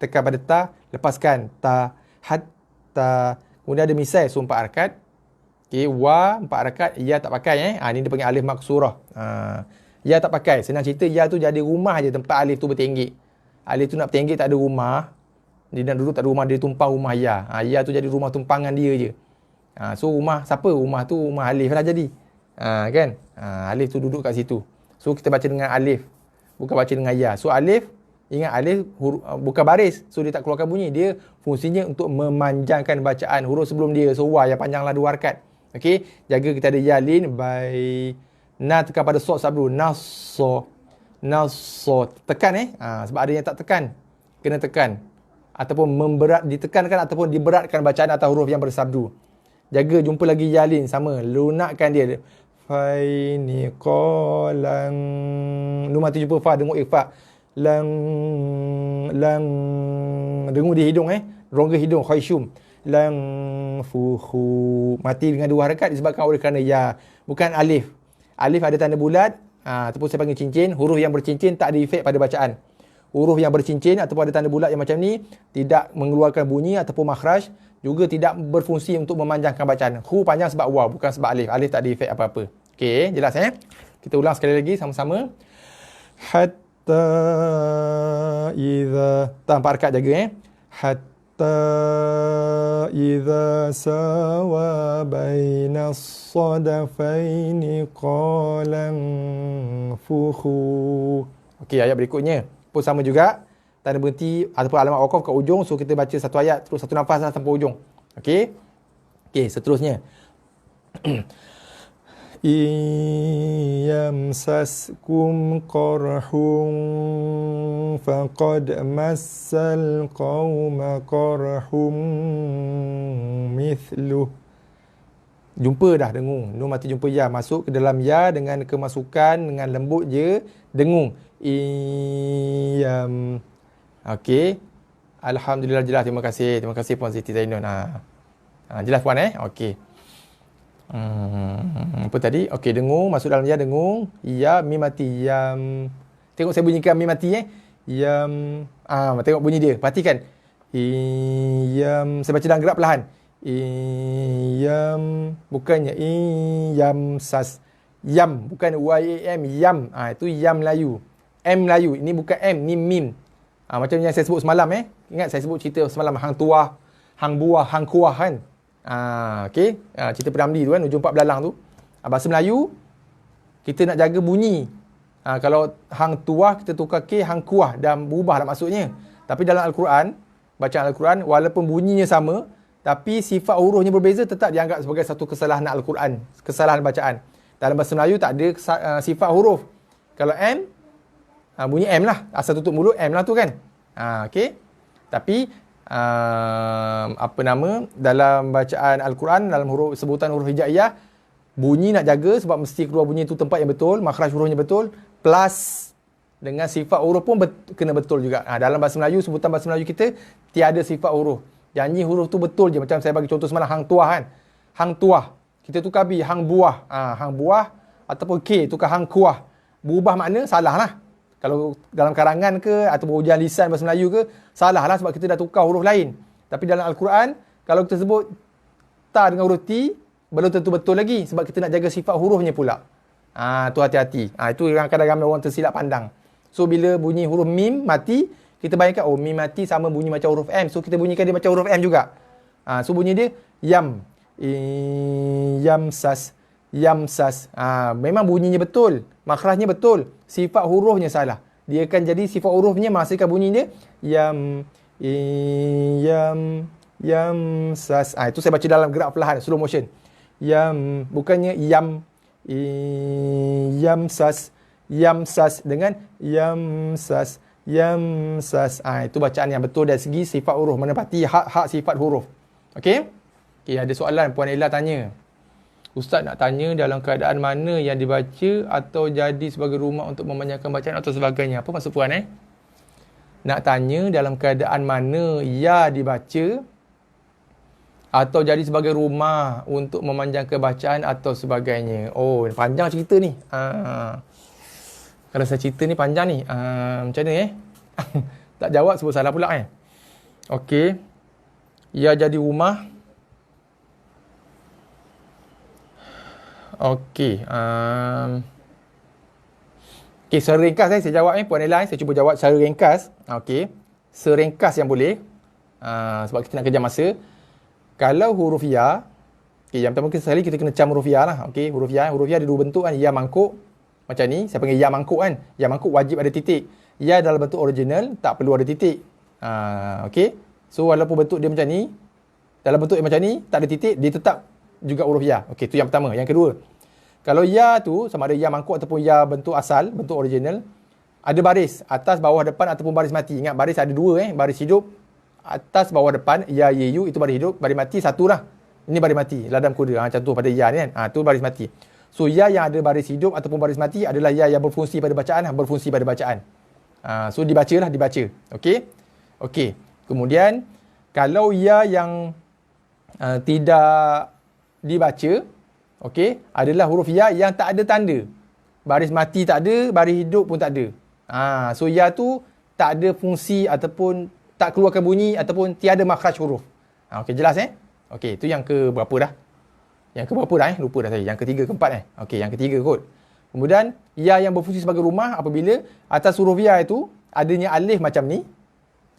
S1: tekan pada ta, lepaskan ta, hatta. Kemudian ada misai, so 4 harakat. Okey, wa 4 harakat, ya tak pakai ni dia panggil alif maksurah. Ya tak pakai. Senang cerita, ya tu jadi rumah je tempat alif tu bertenggek. Alif tu nak bertenggek tak ada rumah. Dia nak duduk tak ada rumah, dia tumpang rumah ya. Ya tu jadi rumah tumpangan dia je. So rumah siapa? Rumah tu rumah alif lah jadi. Kan? Alif tu duduk kat situ. So kita baca dengan alif. Bukan baca dengan ya. So alif, ingat alif bukan baris. So dia tak keluarkan bunyi. Dia fungsinya untuk memanjangkan bacaan huruf sebelum dia. So wa yang panjanglah 2 harakat. Okey, jaga kita ada ya lin by na tekan pada sod sabdu. Nasso. Tekan sebab ada yang tak tekan. Kena tekan. Ataupun ditekankan ataupun diberatkan bacaan atau huruf yang bersabdu. Jaga, jumpa lagi yalin sama, lunakkan dia. Faini qalan. Nun mati jumpa fa, dengung ikhfa. Lang, lang, dengung di hidung rongga hidung, khayshum. Lang fuhu, mati dengan 2 harakat disebabkan oleh kerana ya, bukan alif. Alif ada tanda bulat, ataupun saya panggil cincin. Huruf yang bercincin tak ada efek pada bacaan. Huruf yang bercincin ataupun ada tanda bulat yang macam ni tidak mengeluarkan bunyi ataupun makhraj, juga tidak berfungsi untuk memanjangkan bacaan. Hu panjang sebab waw, bukan sebab alif. Alif tak ada efek apa-apa. Okey, jelas Kita ulang sekali lagi sama-sama. Hatta idza, tak 4 harakat jaga Hatta idza sawa bainas sadafaini qalan fuhu. Okey, ayat berikutnya pun sama juga. Tanda berhenti ataupun alamat waqaf kat ujung. So kita baca satu ayat terus satu nafas sampai ujung. Okey. Okey, seterusnya. Iyamsaskum qarhun faqad massal qauma qarhum mithluh. Jumpa dah dengung. Nun mati jumpa ya. Masuk ke dalam ya dengan kemasukan, dengan lembut je. Dengung. Iyam. Okey. Alhamdulillah jelas. Terima kasih. Terima kasih Puan Siti Zainun. Jelas Puan Okey. Apa tadi? Okey, dengung. Masuk dalam ya, dengung. Ya, mim mati. Yam. Tengok saya bunyikan mim mati Yam. Tengok bunyi dia. Perhatikan. Iyam. Saya baca dalam gerak perlahan. Iyam. Bukannya iyam sas. Yam. Bukan Y-A-M. Yam. Itu yam Melayu. M Melayu. Ini bukan M. Ni mim. Macam yang saya sebut semalam Ingat saya sebut cerita semalam. Hang tuah, hang buah, hang kuah kan. Okey. Cerita Piramli tu kan. Ujung 4 belalang tu. Bahasa Melayu, kita nak jaga bunyi. Kalau hang tuah, kita tukar K, hang kuah. Dan berubah lah maksudnya. Tapi dalam Al-Quran, bacaan Al-Quran, walaupun bunyinya sama, tapi sifat hurufnya berbeza, tetap dianggap sebagai satu kesalahan Al-Quran. Kesalahan bacaan. Dalam bahasa Melayu tak ada sifat huruf. Kalau M, bunyi M lah. Asal tutup mulut, M lah tu kan. Okey. Tapi, dalam bacaan Al-Quran, dalam sebutan huruf hijaiyah, bunyi nak jaga sebab mesti keluar bunyi tu tempat yang betul, makhraj hurufnya betul, plus dengan sifat huruf pun kena betul juga. Dalam bahasa Melayu, sebutan bahasa Melayu kita, tiada sifat huruf. Janji huruf tu betul je. Macam saya bagi contoh semalam, hang tuah kan. Hang tuah. Kita tukar B, hang buah. Hang buah ataupun K, tukar hang kuah. Berubah makna, salah lah. Kalau dalam karangan ke, ataupun ujian lisan bahasa Melayu ke, salah lah sebab kita dah tukar huruf lain. Tapi dalam Al-Quran, kalau kita sebut ta dengan huruf T, belum tentu betul lagi. Sebab kita nak jaga sifat hurufnya pula. Tu hati-hati. Itu yang kadang ramai orang tersilap pandang. So, bila bunyi huruf mim mati, kita bayangkan, mim mati sama bunyi macam huruf M. So, kita bunyikan dia macam huruf M juga. So, bunyi dia, yam. Yamsas. Yamsas. Memang bunyinya betul. Makhrajnya betul. Sifat hurufnya salah. Dia akan jadi sifat hurufnya menghasilkan bunyi dia. Yam. Yam. Yamsas. Itu saya baca dalam gerak perlahan. Slow motion. Yam. Bukannya yam. Yamsas. Yamsas dengan yamsas. Yamsas. Itu bacaan yang betul dari segi sifat huruf. Menepati hak-hak sifat huruf. Okey? Okey, ada soalan Puan Ella tanya. Ustaz nak tanya dalam keadaan mana yang dibaca atau jadi sebagai rumah untuk memanjangkan bacaan atau sebagainya. Apa maksud Puan Nak tanya dalam keadaan mana ya dibaca atau jadi sebagai rumah untuk memanjangkan bacaan atau sebagainya. Panjang cerita ni. Kalau saya cerita ni panjang ni. Macam mana Tak jawab sebab salah pula Okey. Ya jadi rumah. Okey. Okey, secara ringkas saya jawab Puan Ella saya cuba jawab secara ringkas. Okey. Seringkas yang boleh. Sebab kita nak kejar masa. Kalau huruf ya, yang pertama sekali kita kena cam huruf ya lah. Okey, huruf ya ada 2 bentuk kan. Ya mangkuk. Macam ni, saya panggil ya mangkuk kan. Ya mangkuk wajib ada titik. Ya dalam bentuk original tak perlu ada titik. Okey. So walaupun bentuk dia macam ni, dalam bentuk yang macam ni tak ada titik, dia tetap juga huruf ya. Okey, tu yang pertama. Yang kedua, kalau ya tu sama ada ya mangkuk ataupun ya bentuk asal, bentuk original, ada baris atas, bawah, depan ataupun baris mati. Ingat baris ada 2 baris hidup, atas, bawah, depan. Ya, ye, yu itu baris hidup, baris mati satu lah. Ini baris mati, ladam kuda. Macam tu pada ya ni kan. Tu baris mati. So ya yang ada baris hidup ataupun baris mati adalah ya yang berfungsi pada bacaan, berfungsi pada bacaan. So dibaca. Okey. Kemudian kalau ya yang tidak dibaca, okey, adalah huruf ya yang tak ada tanda. Baris mati tak ada, baris hidup pun tak ada. So ya tu tak ada fungsi ataupun tak keluarkan bunyi ataupun tiada makhraj huruf. Okey, jelas Okey, itu yang ke berapa dah? Yang ke berapa dah Lupa dah saya. Yang ketiga, keempat Okey, yang ketiga kot. Kemudian ya yang berfungsi sebagai rumah apabila atas huruf ya itu adanya alif macam ni,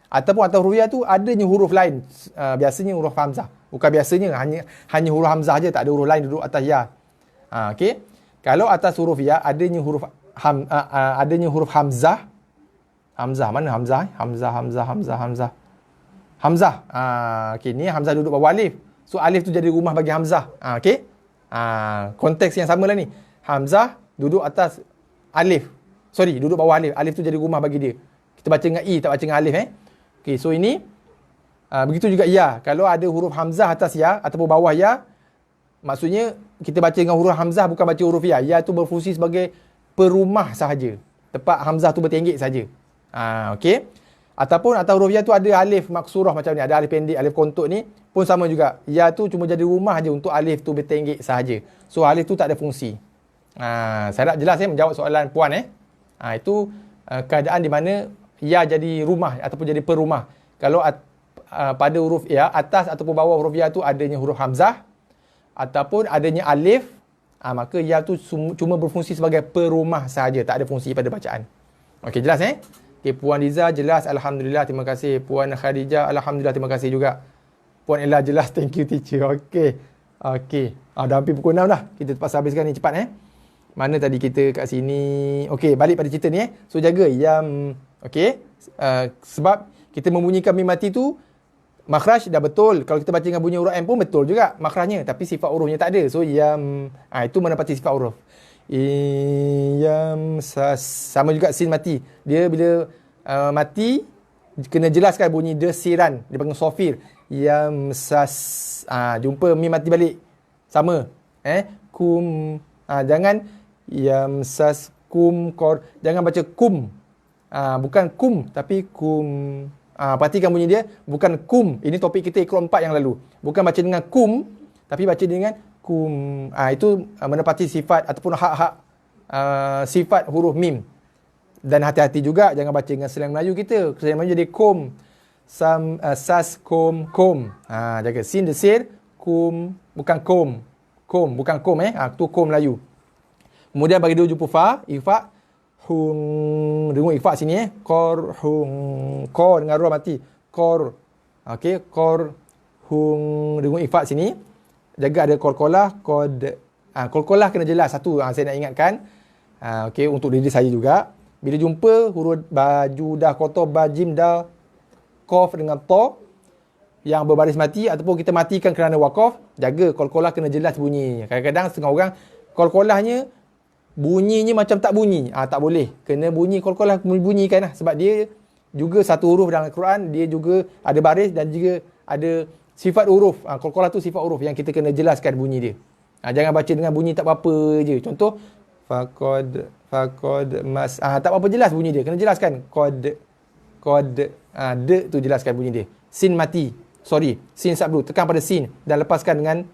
S1: ataupun atas huruf ya tu adanya huruf lain. Biasanya huruf hamzah. Bukan biasanya, hanya huruf hamzah je, tak ada huruf lain duduk atas ya. Okey. Kalau atas huruf ya adanya huruf hamzah. Hamzah mana hamzah? Hamzah. Okey, ni hamzah duduk bawah alif. So alif tu jadi rumah bagi hamzah. Okey. Konteks yang samalah ni. Hamzah duduk atas alif. Duduk bawah alif. Alif tu jadi rumah bagi dia. Kita baca dengan i, tak baca dengan alif Okey, so ini begitu juga ya. Kalau ada huruf hamzah atas ya ataupun bawah ya, maksudnya kita baca dengan huruf hamzah, bukan baca huruf ya. Ya tu berfungsi sebagai perumah sahaja. Tempat hamzah tu bertenggek saja. Okey. Ataupun atas huruf ya tu ada alif maksurah macam ni, ada alif pendek, alif kontok ni pun sama juga. Ya tu cuma jadi rumah je untuk alif tu bertenggek sahaja. So alif tu tak ada fungsi. Saya nak jelas menjawab soalan puan itu keadaan di mana ya jadi rumah ataupun jadi perumah. Kalau pada huruf ya atas ataupun bawah huruf ya tu adanya huruf hamzah ataupun adanya alif, maka ya tu cuma berfungsi sebagai perumah sahaja, tak ada fungsi pada bacaan. Okey, jelas Okey, Puan Liza jelas, alhamdulillah, terima kasih. Puan Khadijah, alhamdulillah, terima kasih juga. Puan Ella jelas, thank you teacher. Okey. Dah hampir pukul 6 dah. Kita terpaksa habiskan ni cepat Mana tadi kita kat sini? Okey, balik pada cerita ni So jaga okey. Sebab kita membunyikan mim mati tu makhraj dah betul. Kalau kita baca dengan bunyi huruf M pun betul juga makhrajnya, tapi sifat hurufnya tak ada. So itu menepati sifat huruf. Sama juga sin mati. Dia bila mati kena jelaskan bunyi desiran, dia panggil sofir. Jumpa mim mati balik. Sama. Kum. Jangan kum kor. Jangan baca kum. Bukan kum tapi kum. Perhatikan bunyi dia, bukan kum. Ini topik kita ikut 4 yang lalu. Bukan baca dengan kum tapi baca dengan kum. Itu menepati sifat ataupun hak-hak sifat huruf mim. Dan hati-hati juga jangan baca dengan slang Melayu kita. Slang Melayu jadi kum. Sas kum kum. Jaga sin desir kum, bukan kum. Kum bukan kum tu kum Melayu. Kemudian bagi dia jumpa fa, ifa hung. Dengar ifa sini kor hung. Kor dengan roh mati. Kor. Okey, kor hung. Dengar ifa sini. Jaga ada kolkolah, kod. Kolkolah kena jelas satu. Saya nak ingatkan. Okey, untuk diri saya juga. Bila jumpa huruf baju dah kotor, bajim dah kof dengan to yang berbaris mati ataupun kita matikan kerana wakaf, jaga kolkolah kena jelas bunyinya. Kadang-kadang setengah orang kolkolahnya bunyinya macam tak bunyi. Tak boleh. Kena bunyi kolkolah bunyikan sebab dia juga satu huruf dalam Al-Quran, dia juga ada baris dan juga ada sifat huruf. Kolkolah tu sifat huruf yang kita kena jelaskan bunyi dia. Jangan baca dengan bunyi tak apa-apa je. Contoh faqad mas. Tak apa-apa jelas bunyi dia. Kena jelaskan qad de tu jelaskan bunyi dia. Sin mati. Sin sabdu. Tekan pada sin dan lepaskan dengan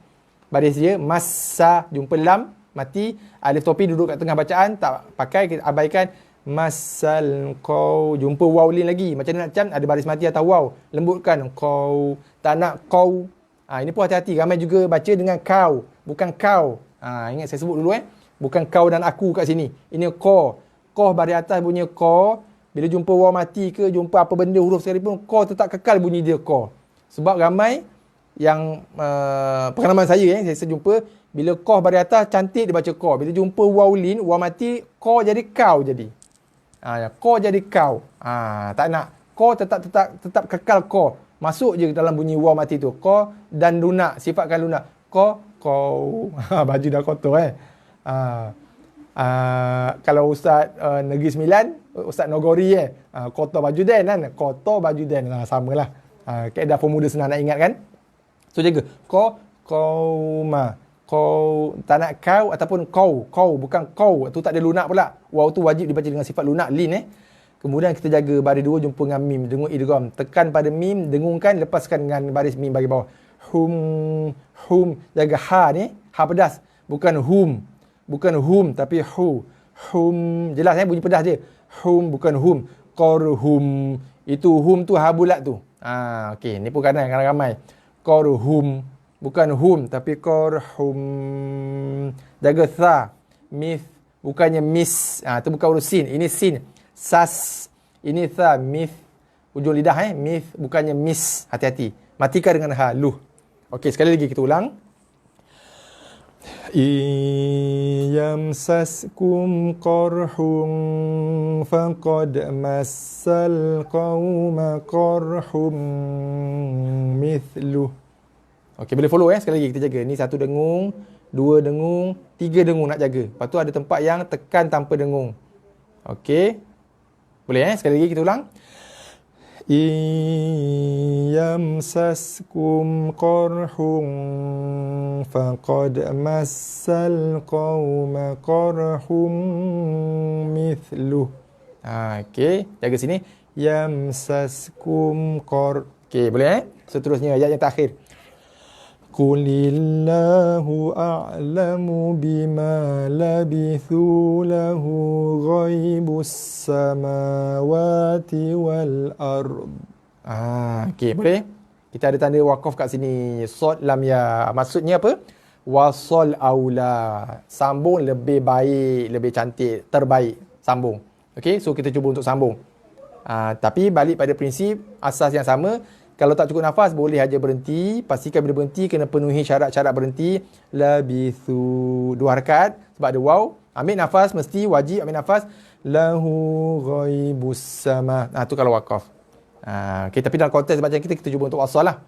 S1: baris dia. Massa jumpa lam mati. Alif topi duduk kat tengah bacaan, tak pakai, kita abaikan. Masal kau, jumpa waw lin lagi. Macam mana macam ada baris mati atau waw, lembutkan kau. Tak nak kau. Ini pun hati-hati. Ramai juga baca dengan kau, bukan kau. Ingat saya sebut dulu bukan kau dan aku kat sini. Ini ko. Ko baris atas bunyi ko. Bila jumpa waw mati ke, jumpa apa benda huruf sekalipun, ko tetap kekal bunyi dia ko. Sebab ramai yang pengalaman saya saya jumpa bila ko baris atas cantik dia baca ko. Bila jumpa waw lin, waw mati, ko jadi kau jadi. Ko jadi kau. Tak nak. Ko tetap kekal ko. Masuk je dalam bunyi waw mati tu. Ko dan lunak. Sifatkan lunak. Ko, kau. Baju dah kotor kalau Ustaz Negeri Sembilan, Ustaz Nogori kotor baju den kan. Kotor baju den. Samalah. Kaedah pemuda senang nak ingat kan. So jaga. Ko, kau ma. Kau, tak nak kau ataupun kau. Kau, bukan kau. Tu tak ada lunak pula. Waw tu wajib dibaca dengan sifat lunak. Lin
S2: Kemudian kita jaga baris 2 jumpa dengan mim, dengung idgham. Tekan pada mim, dengungkan, lepaskan dengan baris mim bagi bawah. Hum. Jaga ha ni, ha pedas. Bukan hum tapi hu. Hum, jelas bunyi pedas dia. Hum bukan hum. Qarhum. Itu hum tu ha bulat tu. Okey, ni pun kadang ramai. Qarhum, bukan hum tapi qarhum. Jaga tha. Mith, bukannya mis. Tu bukan huruf sin. Ini sin. Sas. Ini tha. Mith. Ujung lidah mith, bukannya mis. Hati-hati. Matikan dengan ha. Luh. Okey, sekali lagi kita ulang. Yamsaskum qarhum faqad massal qauma qarhum mithluh. Okey, boleh follow sekali lagi kita jaga. Ni 1 dengung, 2 dengung, 3 dengung nak jaga. Lepas tu ada tempat yang tekan tanpa dengung. Okey. Boleh sekali lagi kita ulang. Yamsaskum qarhum faqad massal qauma qarhum mithluh. Okey, jaga sini. Yamsaskum Okey, boleh seterusnya ayat yang terakhir. Qulillahu a'lamu bima labithu lahu ghaibus samawati wal ard. Okey, boleh? Kita ada tanda waqaf kat sini. Sod lam ya. Maksudnya apa? Wasol aula. Sambung lebih baik, lebih cantik, terbaik. Sambung. Okey, so kita cuba untuk sambung. Tapi balik pada prinsip asas yang sama. Kalau tak cukup nafas, boleh aja berhenti. Pastikan bila berhenti, kena penuhi syarat-syarat berhenti. Labithu. 2 harakat. Sebab ada waw. Ambil nafas, mesti wajib ambil nafas. Lahu ghaibus sama. Tu kalau waqaf. Okay, tapi dalam konteks macam kita cuba untuk wasal lah.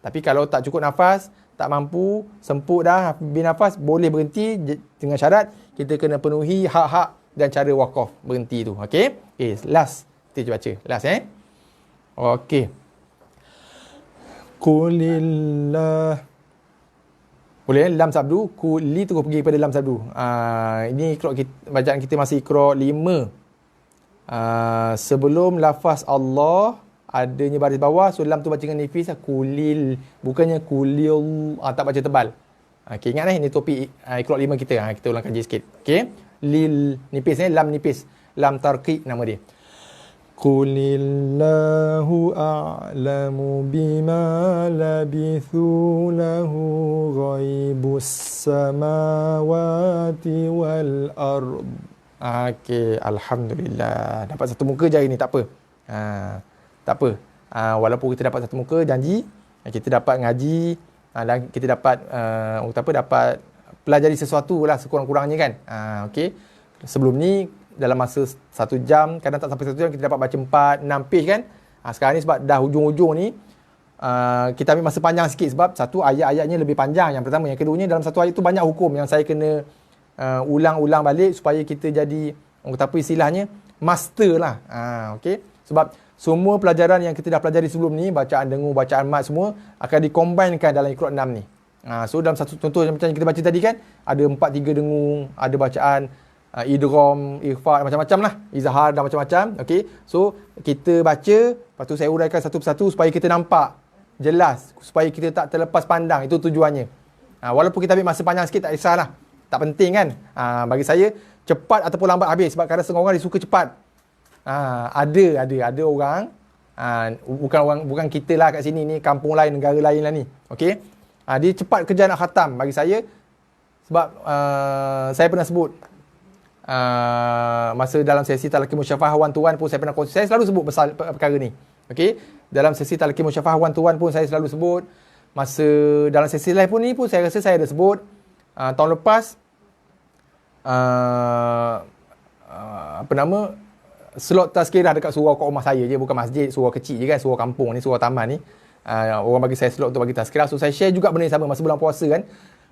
S2: Tapi kalau tak cukup nafas, tak mampu, semput dah, habis nafas, boleh berhenti dengan syarat. Kita kena penuhi hak-hak dan cara waqaf berhenti tu. Okay? Last. Kita baca. Last Okay. Qulillah. Boleh lam sabdu. Quli tu pergi pada lam sabdu. Ini bacaan kita masih iqra 5. Sebelum lafaz Allah adanya baris bawah, so lam tu baca dengan nifis. Qulil, bukannya qulil. Tak baca tebal. Okay, ingat ini topik iqra 5 kita. Kita ulang kaji sikit. Okay. Lil nipis lam nipis. Lam tarqiq nama dia. Qulillahu a'lamu bima labithu lahu ghaibus samawati wal ard. Okey, alhamdulillah. Dapat satu muka je hari ni, tak apa. Tak apa. Walaupun kita dapat satu muka, janji kita dapat ngaji dan kita dapat dapat pelajari sesuatu lah sekurang-kurangnya kan. Okey. Sebelum ni dalam masa 1 jam, kadang tak sampai 1 jam, kita dapat baca 4-6 page kan. Sekarang ni sebab dah hujung-hujung ni, kita ambil masa panjang sikit sebab satu, ayat-ayatnya lebih panjang yang pertama. Yang keduanya, dalam satu ayat tu banyak hukum yang saya kena ulang-ulang balik supaya kita jadi, orang kata apa istilahnya, master lah. Okay? Sebab semua pelajaran yang kita dah pelajari sebelum ni, bacaan dengung, bacaan mat semua akan dikombainkan dalam Iqra 6 ni. So dalam satu contoh macam yang kita baca tadi kan, ada 4-3 dengung, ada bacaan idgham, ikhfa, macam-macam lah, izhar dan macam-macam. Okey, so kita baca, lepas tu saya uraikan satu persatu supaya kita nampak jelas, supaya kita tak terlepas pandang. Itu tujuannya. Walaupun kita ambil masa panjang sikit, tak kisahlah, tak penting kan. Bagi saya cepat ataupun lambat habis, sebab kadang setengah orang dia suka cepat. Ada orang, bukan kita lah kat sini ni, kampung lain, negara lain lah ni. Okey, dia cepat kerja nak khatam. Bagi saya, sebab saya pernah sebut masa dalam sesi talaqi musyafahah one to one pun saya pernah kongsi, saya selalu sebut perkara ni. Okey, dalam sesi talaqi musyafahah one to one pun saya selalu sebut. Masa dalam sesi live pun ni pun saya rasa saya ada sebut. Tahun lepas slot tazkirah dekat surau kat rumah saya je, bukan masjid, surau kecil je kan, surau kampung ni, surau taman ni. Orang bagi saya slot untuk bagi tazkirah, so saya share juga benda yang sama masa bulan puasa kan.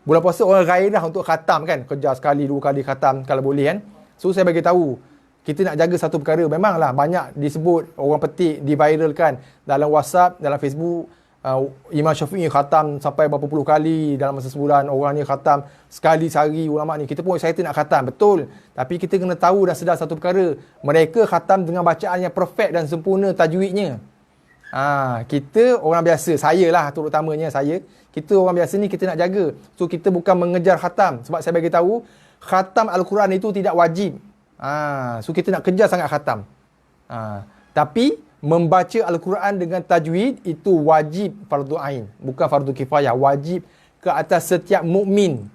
S2: Bulan puasa orang gairah untuk khatam kan, kerja sekali 2 kali khatam kalau boleh kan. So saya bagi tahu, kita nak jaga satu perkara, memanglah banyak disebut, orang petik, diviralkan dalam WhatsApp, dalam Facebook, Imam Syafi'i khatam sampai berapa puluh kali dalam masa sebulan, orang ni khatam sekali sehari, ulama ni. Kita pun excited nak khatam, betul. Tapi kita kena tahu dan sedar satu perkara, mereka khatam dengan bacaan yang perfect dan sempurna tajwidnya. Kita orang biasa, saya lah terutamanya saya, kita orang biasa ni kita nak jaga. So kita bukan mengejar khatam, sebab saya bagi tahu khatam Al-Quran itu tidak wajib. So kita nak kejar sangat khatam. Tapi membaca Al-Quran dengan tajwid itu wajib fardu ain, bukan fardu kifayah, wajib ke atas setiap mukmin.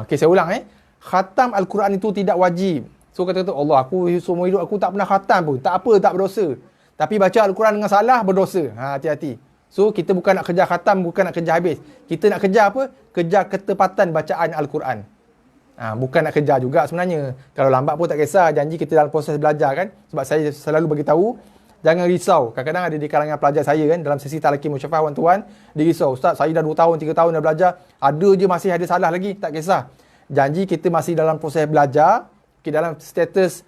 S2: Okey, saya ulang khatam Al-Quran itu tidak wajib. So kata-kata Allah, aku seumur hidup aku tak pernah khatam pun, tak apa, tak berdosa. Tapi baca Al-Quran dengan salah, berdosa. Hati-hati. So kita bukan nak kejar khatam, bukan nak kejar habis. Kita nak kejar apa? Kejar ketepatan bacaan Al-Quran. Bukan nak kejar juga sebenarnya. Kalau lambat pun tak kisah, janji kita dalam proses belajar kan. Sebab saya selalu bagi tahu, jangan risau. Kadang-kadang ada di kalangan pelajar saya kan, dalam sesi talaqi musyafah tuan-tuan, dia risau. Ustaz, saya dah 2 tahun, 3 tahun dah belajar, ada je masih ada salah lagi. Tak kisah. Janji kita masih dalam proses belajar. Dalam status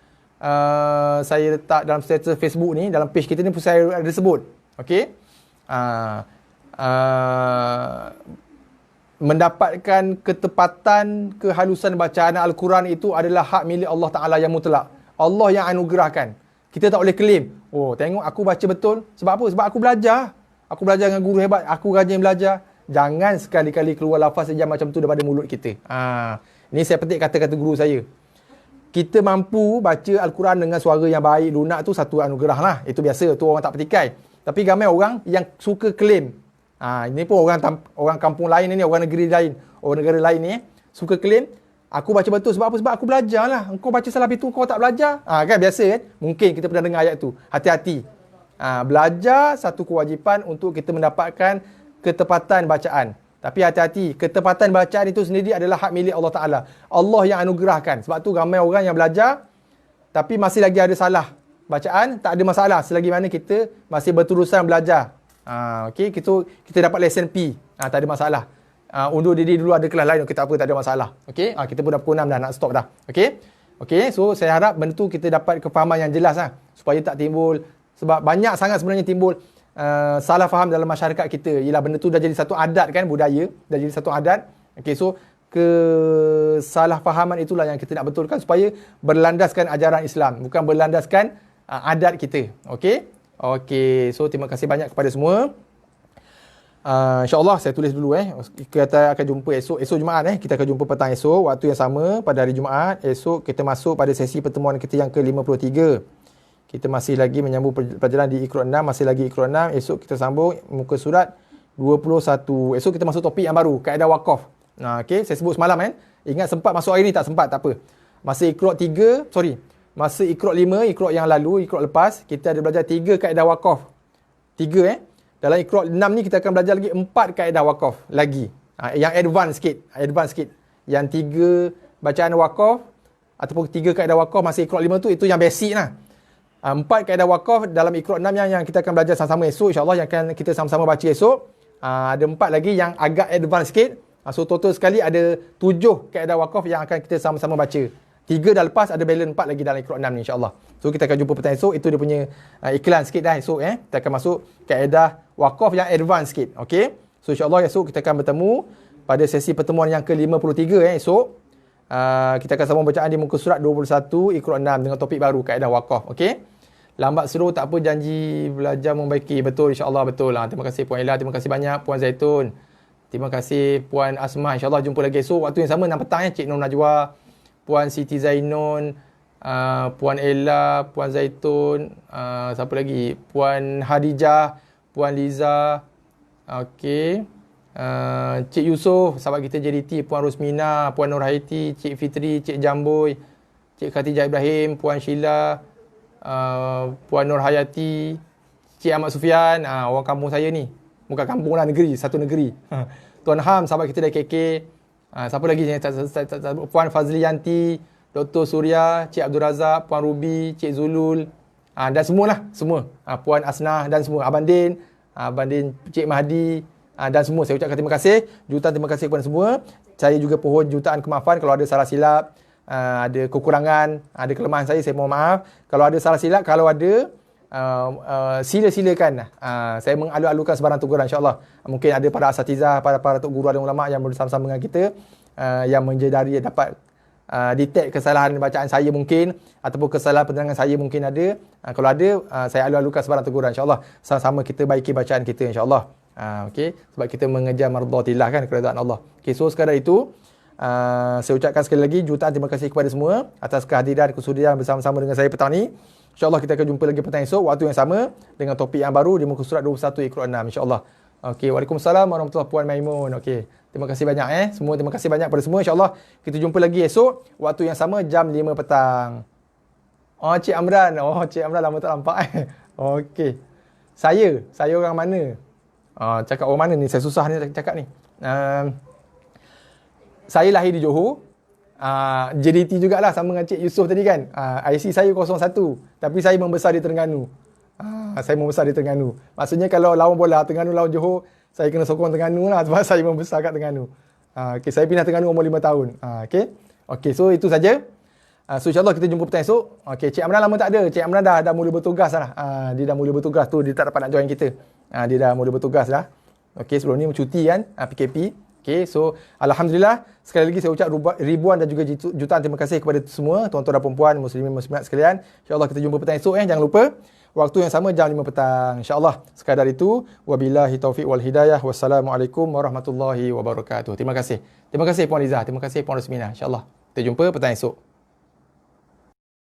S2: saya letak dalam status Facebook ni, dalam page kita ni pun saya ada sebut. Okey. Mendapatkan ketepatan, kehalusan bacaan Al-Quran itu adalah hak milik Allah Ta'ala yang mutlak. Allah yang anugerahkan. Kita tak boleh claim, oh tengok aku baca betul. Sebab apa? Sebab aku belajar. Aku belajar dengan guru hebat. Aku rajin belajar. Jangan sekali-kali keluar lafaz sejam macam tu daripada mulut kita. Ini saya petik kata-kata guru saya. Kita mampu baca Al-Quran dengan suara yang baik, lunak tu satu anugerah lah. Itu biasa, tu orang tak petikai. Tapi ramai orang yang suka claim. Ini pun orang kampung lain ni, orang negeri lain, orang negara lain ni suka claim, aku baca betul sebab apa? Sebab aku belajar lah. Engkau baca salah itu, kau tak belajar. Kan biasa kan? Mungkin kita pernah dengar ayat tu. Hati-hati. Belajar satu kewajipan untuk kita mendapatkan ketepatan bacaan. Tapi hati-hati, ketepatan bacaan itu sendiri adalah hak milik Allah Ta'ala. Allah yang anugerahkan. Sebab tu ramai orang yang belajar, tapi masih lagi ada salah bacaan, tak ada masalah. Selagi mana kita masih berterusan belajar. Okey, kita dapat lesen P. Tak ada masalah. Undur diri dulu, ada kelas lain, kita apa, tak ada masalah. Okey, kita pun dah pukul 6 dah, nak stop dah. Okey, so saya harap benda tu kita dapat kefahaman yang jelas supaya tak timbul, sebab banyak sangat sebenarnya timbul salah faham dalam masyarakat kita. Ialah benda tu dah jadi satu adat kan, budaya, dah jadi satu adat. Okey, so kesalahfahaman itulah yang kita nak betulkan supaya berlandaskan ajaran Islam, bukan berlandaskan adat kita. Okey, so terima kasih banyak kepada semua. InsyaAllah saya tulis dulu kita akan jumpa esok Jumaat kita akan jumpa petang esok, waktu yang sama pada hari Jumaat. Esok kita masuk pada sesi pertemuan kita yang ke-53. Kita masih lagi menyambung pelajaran di Iqra' 6, masih lagi Iqra' 6. Esok kita sambung muka surat 21. Esok kita masuk topik yang baru, kaedah wakaf. Saya sebut semalam Ingat sempat masuk hari ni, tak sempat, tak apa. Masa Iqra' 3, masa Iqra' 5, Iqra' yang lalu, Iqra' lepas, kita ada belajar 3 kaedah wakaf. 3 Dalam Iqra' 6 ni kita akan belajar lagi 4 kaedah wakaf lagi. Yang advance sikit. Yang 3 bacaan wakaf ataupun 3 kaedah wakaf masa Iqra' 5 tu, itu yang basic lah. 4 kaedah wakaf dalam Iqra' 6 yang kita akan belajar sama-sama esok, insyaAllah, yang akan kita sama-sama baca esok. Ada 4 lagi yang agak advance sikit. So total sekali ada 7 kaedah wakaf yang akan kita sama-sama baca. 3 dah lepas, ada balance 4 lagi dalam Iqra' 6 ni, insyaAllah. So kita akan jumpa petang esok. Itu dia punya iklan sikit dah esok. Kita akan masuk kaedah wakaf yang advance sikit. So insyaAllah esok kita akan bertemu pada sesi pertemuan yang ke-53 esok. Kita akan sambung bacaan di muka surat 21 Iqra' 6 dengan topik baru, kaedah wakaf. Lambat seru tak apa, janji belajar membaiki. Betul, insyaAllah betul. Terima kasih Puan Ella, terima kasih banyak Puan Zaitun. Terima kasih Puan Asma. InsyaAllah jumpa lagi esok waktu yang sama 6 petang Cik Nur Najwa, Puan Siti Zainun, Puan Ella, Puan Zaitun, siapa lagi? Puan Hadijah, Puan Liza. Cik Yusof, sahabat kita JDT, Puan Rosmina, Puan Nur Haiti, Cik Fitri, Cik Jamboy, Cik Khatijah Ibrahim, Puan Sheila, Puan Nur Hayati, Cik Ahmad Sufian, orang kampung saya ni. Bukan kampung lah, negeri, satu negeri. Tuan Ham, sahabat kita dari KK. Siapa lagi? Puan Fazliyanti, Dr. Surya, Cik Abdul Razak, Puan Ruby, Cik Zulul, dan semualah, semua. Puan Asnah dan semua. Abang Din, Cik Mahdi, dan semua. Saya ucapkan terima kasih. Jutaan terima kasih kepada semua. Saya juga pohon jutaan kemaafan kalau ada salah silap, ada kekurangan, ada kelemahan saya mohon maaf. Kalau ada salah silap, kalau ada sila-silakan saya mengalu-alukan sebarang teguran insya-Allah. Mungkin ada para asatizah, para tok guru dan ulama yang bersama-sama dengan kita yang menjedari dapat detect kesalahan bacaan saya mungkin ataupun kesalahan penerangan saya mungkin ada. Kalau ada saya alu-alukan sebarang teguran insya-Allah. Sama-sama kita baiki bacaan kita insya-Allah. Okey, sebab kita mengejar mardhatillah kan, keredaan Allah. Okey, so sekadar itu saya ucapkan sekali lagi jutaan terima kasih kepada semua atas kehadiran kesudian bersama-sama dengan saya petang ni. InsyaAllah kita akan jumpa lagi petang esok waktu yang sama dengan topik yang baru di muka surat 21 ikut 6 insyaAllah. Okey, Waalaikumsalam warahmatullahi Puan Maimun. Okey, terima kasih banyak semua, terima kasih banyak pada semua. InsyaAllah kita jumpa lagi esok waktu yang sama jam 5 petang. Oh, Cik Amran. Oh, Cik Amran lama tak nampak Okey. Saya orang mana? Cakap orang mana ni? Saya susah ni cakap ni. Saya lahir di Johor. JDT jugalah sama dengan Cik Yusof tadi kan. IC saya 01 tapi saya membesar di Terengganu. Saya membesar di Terengganu. Maksudnya kalau lawan bola Terengganu lawan Johor, saya kena sokong Terengganu lah sebab saya membesar kat Terengganu. Okay, saya pindah Terengganu umur 5 tahun. Okay, so itu saja. So insyaAllah kita jumpa petang esok. Okay, Cik Amran lama tak ada. Cik Amran dah mula bertugas lah. Dia dah mula bertugas tu, dia tak dapat nak join kita. Dia dah mula bertugas dah. Okay, sebelum ni mencuti kan, PKP. Okay, so Alhamdulillah. Sekali lagi saya ucap ribuan dan juga jutaan terima kasih kepada semua tuan-tuan dan perempuan, muslimin muslimat sekalian. InsyaAllah kita jumpa petang esok jangan lupa. Waktu yang sama jam 5 petang. InsyaAllah. Sekadar itu. Wabillahi taufiq wal hidayah. Wassalamualaikum warahmatullahi wabarakatuh. Terima kasih. Terima kasih Puan Liza. Terima kasih Puan Rosmina. InsyaAllah. Kita jumpa petang esok.